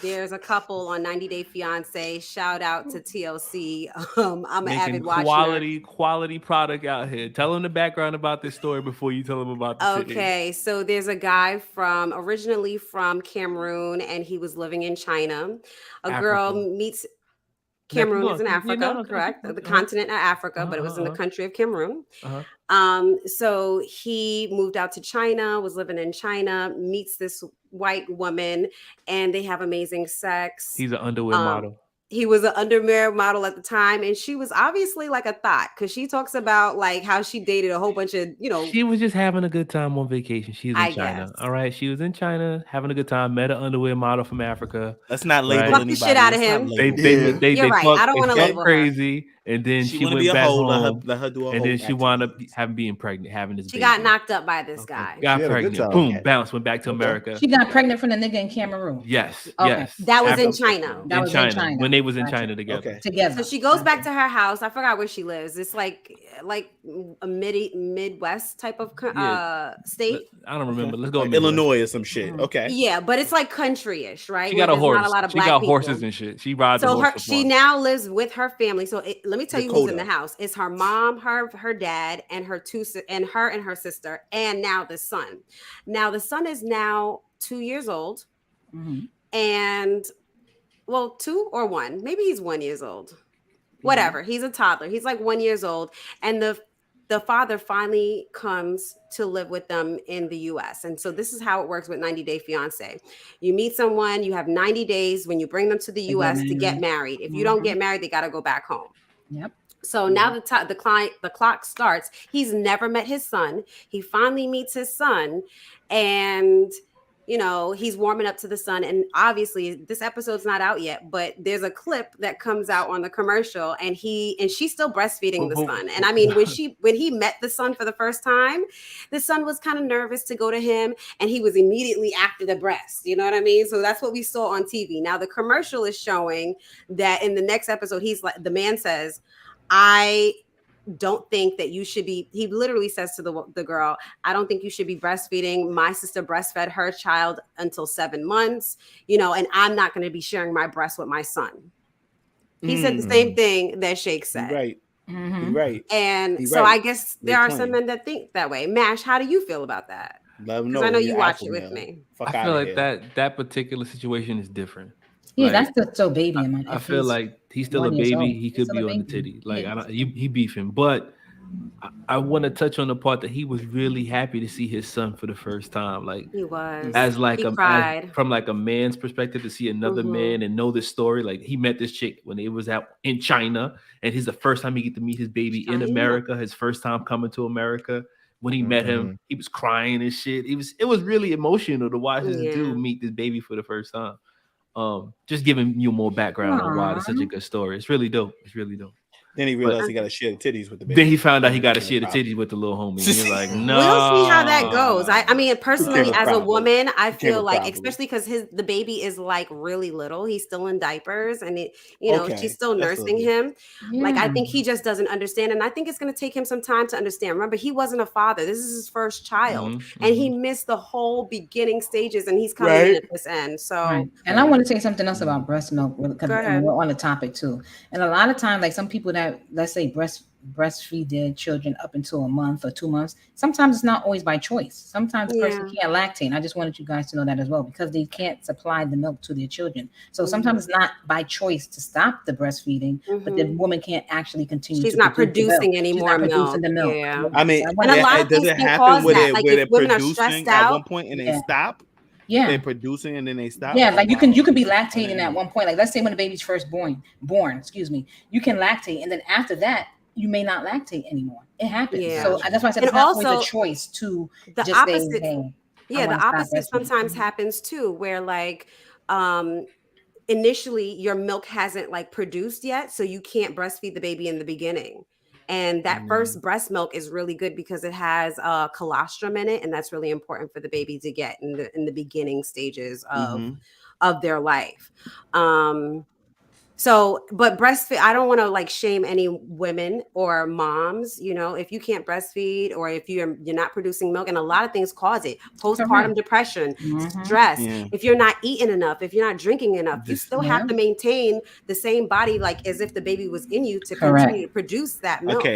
There's a couple on 90 Day Fiance. Shout out to TLC. I'm an Making avid watcher. quality product out here. Tell them the background about this story before you tell them about the titties. Okay, so there's a guy originally from Cameroon, and he was living in China. A girl Africa. meets Yeah, Cameroon keep is in going. Africa, Yeah, no, correct? keep The going. continent of Africa, but it was in the country of Cameroon. So he moved out to China, was living in China, meets this white woman, and they have amazing sex. He's an underwear model. He was an underwear model at the time, and she was obviously like a thought because she talks about like how she dated a whole bunch of, She was just having a good time on vacation. She was in I China. guess. All right. She was in China having a good time, met an underwear model from Africa. let's not label Right. Fuck anybody. the shit out of Let's not him. label. They You're right. fucked, I don't they wanna fucked label her. crazy, and then She she wanna went be a back hoe. home, Let her do a and whole then she wound up activity. being pregnant, having this She baby. got knocked up by this guy. Got She had a good pregnant. time. Boom, Okay. bounce, went back to America. She got pregnant from the nigga in Cameroon. Yes, Okay. yes. That was in Africa. China. That In was China, in China. when they was in Gotcha. China together. Okay. Together. So she goes back to her house. I forgot where she lives. It's like a Midwest type of state. I don't remember. Let's go Like Midwest. Illinois or some shit. Okay. Yeah, but it's like country-ish, right? She Where got a there's horse. Not a lot of She black got people. horses and shit. She rides So the horse. she now lives with her family. So let me tell you who's in Dakota. the house. It's her mom, her dad, and her her sister, and now the son. Now the son is now 2 years old, and 2 or 1. Maybe he's 1 year old. Whatever. He's a toddler. He's like 1 year old, and the father finally comes to live with them in the US. And so this is how it works with 90 Day Fiancé. You meet someone, you have 90 days when you bring them to the US to get married. If you don't get married, they got to go back home. Yep. So now the clock starts. He's never met his son. He finally meets his son, and he's warming up to the son. And obviously this episode's not out yet, but there's a clip that comes out on the commercial, and she's still breastfeeding the son. And I mean, when he met the son for the first time, the son was kind of nervous to go to him, and he was immediately after the breast. You know what I mean? So that's what we saw on TV. Now the commercial is showing that in the next episode, the man says, I don't think that you should be, he literally says to the girl, I don't think you should be breastfeeding. My sister breastfed her child until 7 months, and I'm not going to be sharing my breast with my son. He said the same thing that Shake said. Right. Mm-hmm. Right. And so I guess there are some men that think that way. Mash, how do you feel about that? Because I know you watch it with me. I feel like that particular situation is different. Yeah, Like, that's still so baby. I feel like he's still a baby. He could be on the titty. Like he beefing, but I want to touch on the part that he was really happy to see his son for the first time. Like he was from like a man's perspective to see another man and know this story. Like he met this chick when it was out in China, and he's the first time he get to meet his baby in America. His first time coming to America. When he met him, he was crying and shit. It was really emotional to watch this dude meet this baby for the first time. Just giving you more background on why it's such a good story. It's really dope. It's really dope. Then he realized he got to share the titties with the baby. Then he found out he got to share the titties with the little homie. He was like, no. We'll see how that goes. I mean, personally, as a woman, I feel like, especially because the baby is like really little. He's still in diapers, and she's still nursing him. Yeah. Like, I think he just doesn't understand, and I think it's going to take him some time to understand. Remember, he wasn't a father. This is his first child, and he missed the whole beginning stages, and he's coming in at this end. So, and I want to say something else about breast milk because we're on the topic too. And a lot of times, like some people that, let's say, breastfeed their children up until a month or 2 months, sometimes it's not always by choice. Sometimes the person can't lactate. I just wanted you guys to know that as well, because they can't supply the milk to their children. So sometimes it's not by choice to stop the breastfeeding, but the woman can't actually continue. She's not producing any more milk. Producing the milk. Yeah. I mean, and a lot of things can cause that. Like if women are stressed out at one point and they stop. Yeah, they're producing and then they stop. Yeah, like you can be lactating at one point. Like let's say when the baby's first born, you can lactate, and then after that you may not lactate anymore. It happens. Yeah. So that's why I said it's not always a choice to the just opposite. Say, hey, the opposite sometimes happens too, where like initially your milk hasn't like produced yet, so you can't breastfeed the baby in the beginning. And that first breast milk is really good because it has colostrum in it, and that's really important for the baby to get in the beginning stages of their life. So, but breastfeed, I don't want to like shame any women or moms, if you can't breastfeed or if you're not producing milk, and a lot of things cause it. Postpartum depression, stress. Yeah. If you're not eating enough, if you're not drinking enough, you still have to maintain the same body, like as if the baby was in you to continue to produce that milk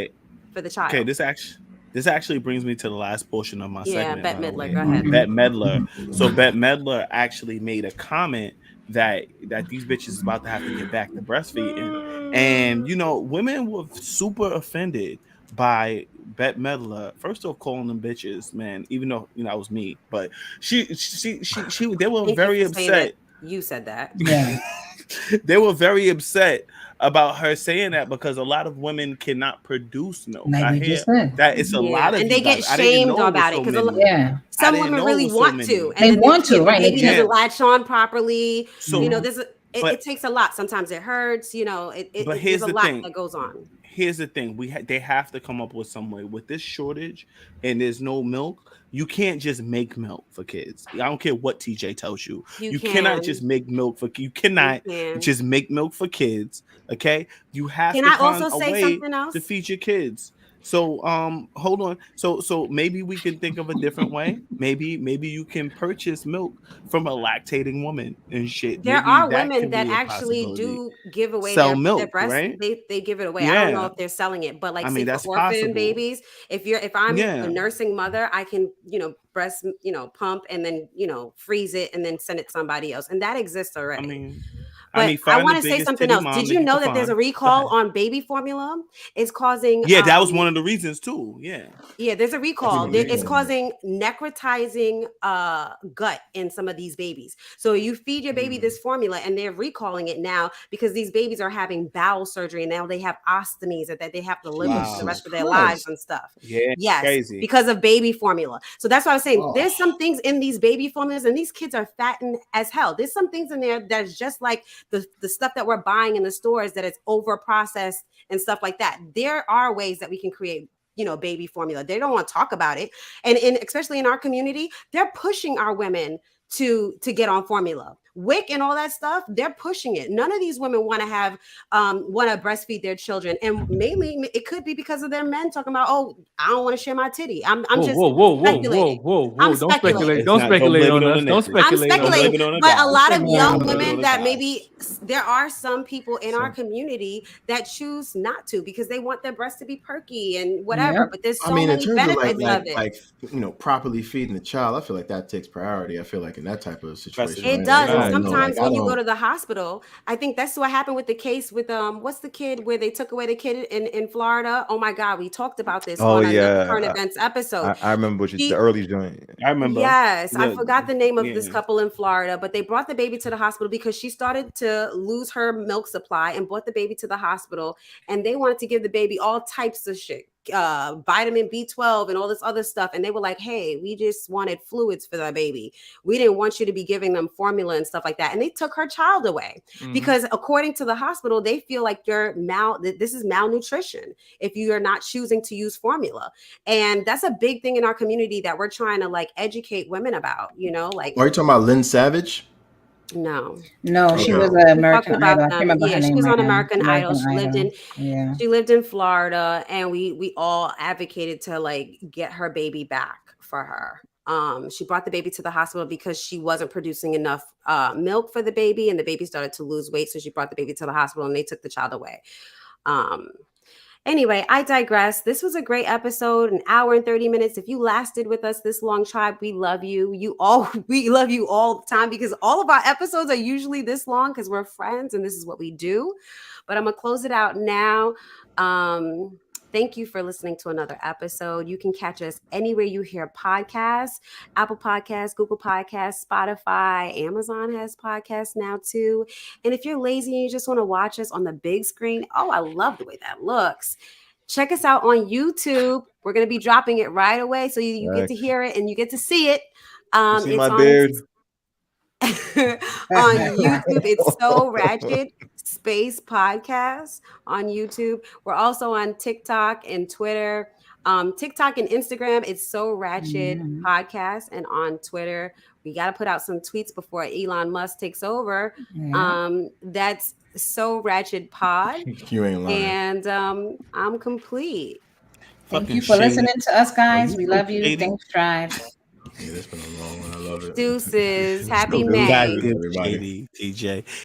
for the child. Okay, this actually brings me to the last portion of my segment. Bette Midler, go ahead. Bette Midler. So Bette Midler actually made a comment that these bitches is about to have to get back to breastfeeding, and women were super offended by Bette Midler. First off, calling them bitches, man. Even though it was me, but she they were very upset. You said that. Yeah. They were very upset about her saying that because a lot of women cannot produce milk. I hear that it's a lot of, and they get shamed about it because some women really want to, and they want to, right? Maybe doesn't latch on properly. So it takes a lot. Sometimes it hurts. But here's the thing that goes on. Here's the thing: they have to come up with some way with this shortage, and there's no milk. You can't just make milk for kids. I don't care what TJ tells you. You cannot just make milk for. You cannot just make milk for kids. Okay, you have to find a way to feed your kids. So hold on. So maybe we can think of a different way. Maybe you can purchase milk from a lactating woman and shit. There are women that actually do give away their breast. Right? They give it away. Yeah. I don't know if they're selling it, but like for orphan babies, if I'm a nursing mother, I can breast pump and then freeze it and then send it to somebody else, and that exists already. I want to say something else. Did you know that there's a recall on baby formula? It's causing that was one of the reasons too. Yeah, there's a recall. It's causing necrotizing gut in some of these babies. So you feed your baby this formula, and they're recalling it now because these babies are having bowel surgery, and now they have ostomies that they have to live with the rest of their lives and stuff. Yes, crazy. Because of baby formula. So that's why I was saying there's some things in these baby formulas, and these kids are fattened as hell. There's some things in there that's just like the stuff that we're buying in the stores that is over processed and stuff like that. There are ways that we can create baby formula. They don't want to talk about it, and especially in our community, they're pushing our women to get on formula. WIC and all that stuff, they're pushing it. None of these women want to breastfeed their children, and mainly it could be because of their men talking about, I don't want to share my titty. I'm just speculating. Don't speculate on us. Don't speculate. I'm speculating, but a lot of young women that maybe there are some people in our community that choose not to because they want their breasts to be perky and whatever. Yeah. But there's so many benefits of it. Like properly feeding the child, I feel like that takes priority. I feel like in that type of situation, it does. Sometimes when you go to the hospital, I think that's what happened with the case with what's the kid where they took away the kid in Florida? Oh my God, we talked about this on the current events episode. I remember the early joint. I remember. Yes, I forgot the name of this couple in Florida, but they brought the baby to the hospital because she started to lose her milk supply and brought the baby to the hospital, and they wanted to give the baby all types of shit. vitamin B12 and all this other stuff. And they were like, hey, we just wanted fluids for the baby. We didn't want you to be giving them formula and stuff like that. And they took her child away because according to the hospital, they feel like this is malnutrition if you are not choosing to use formula. And that's a big thing in our community that we're trying to like educate women about, you know, like. Are you talking about Lynn Savage? No, she was an American Idol. Yeah, she was on American Idol. She lived in Florida, and we all advocated to like get her baby back for her. She brought the baby to the hospital because she wasn't producing enough milk for the baby, and the baby started to lose weight. So she brought the baby to the hospital, and they took the child away. Anyway, I digress. This was a great episode, an hour and 30 minutes. If you lasted with us this long, tribe, we love you. We love you all the time because all of our episodes are usually this long because we're friends and this is what we do. But I'm going to close it out now. Thank you for listening to another episode. You can catch us anywhere you hear podcasts, Apple Podcasts, Google Podcasts, Spotify, Amazon has podcasts now too. And if you're lazy and you just want to watch us on the big screen, oh, I love the way that looks. Check us out on YouTube. We're going to be dropping it right away. So you get to hear it and you get to see it. See my beard? On YouTube, it's So Ratchet Space Podcast on YouTube. We're also on TikTok and Twitter. TikTok and Instagram, it's So Ratchet Podcast. And on Twitter, we got to put out some tweets before Elon Musk takes over. That's So Ratchet Pod. You ain't lying. And I'm complete. Thank you for listening to us, guys. We love you. Thanks, Tribe. Yeah, that's been a long one. I love it. Deuces. Happy May. Everybody. TJ.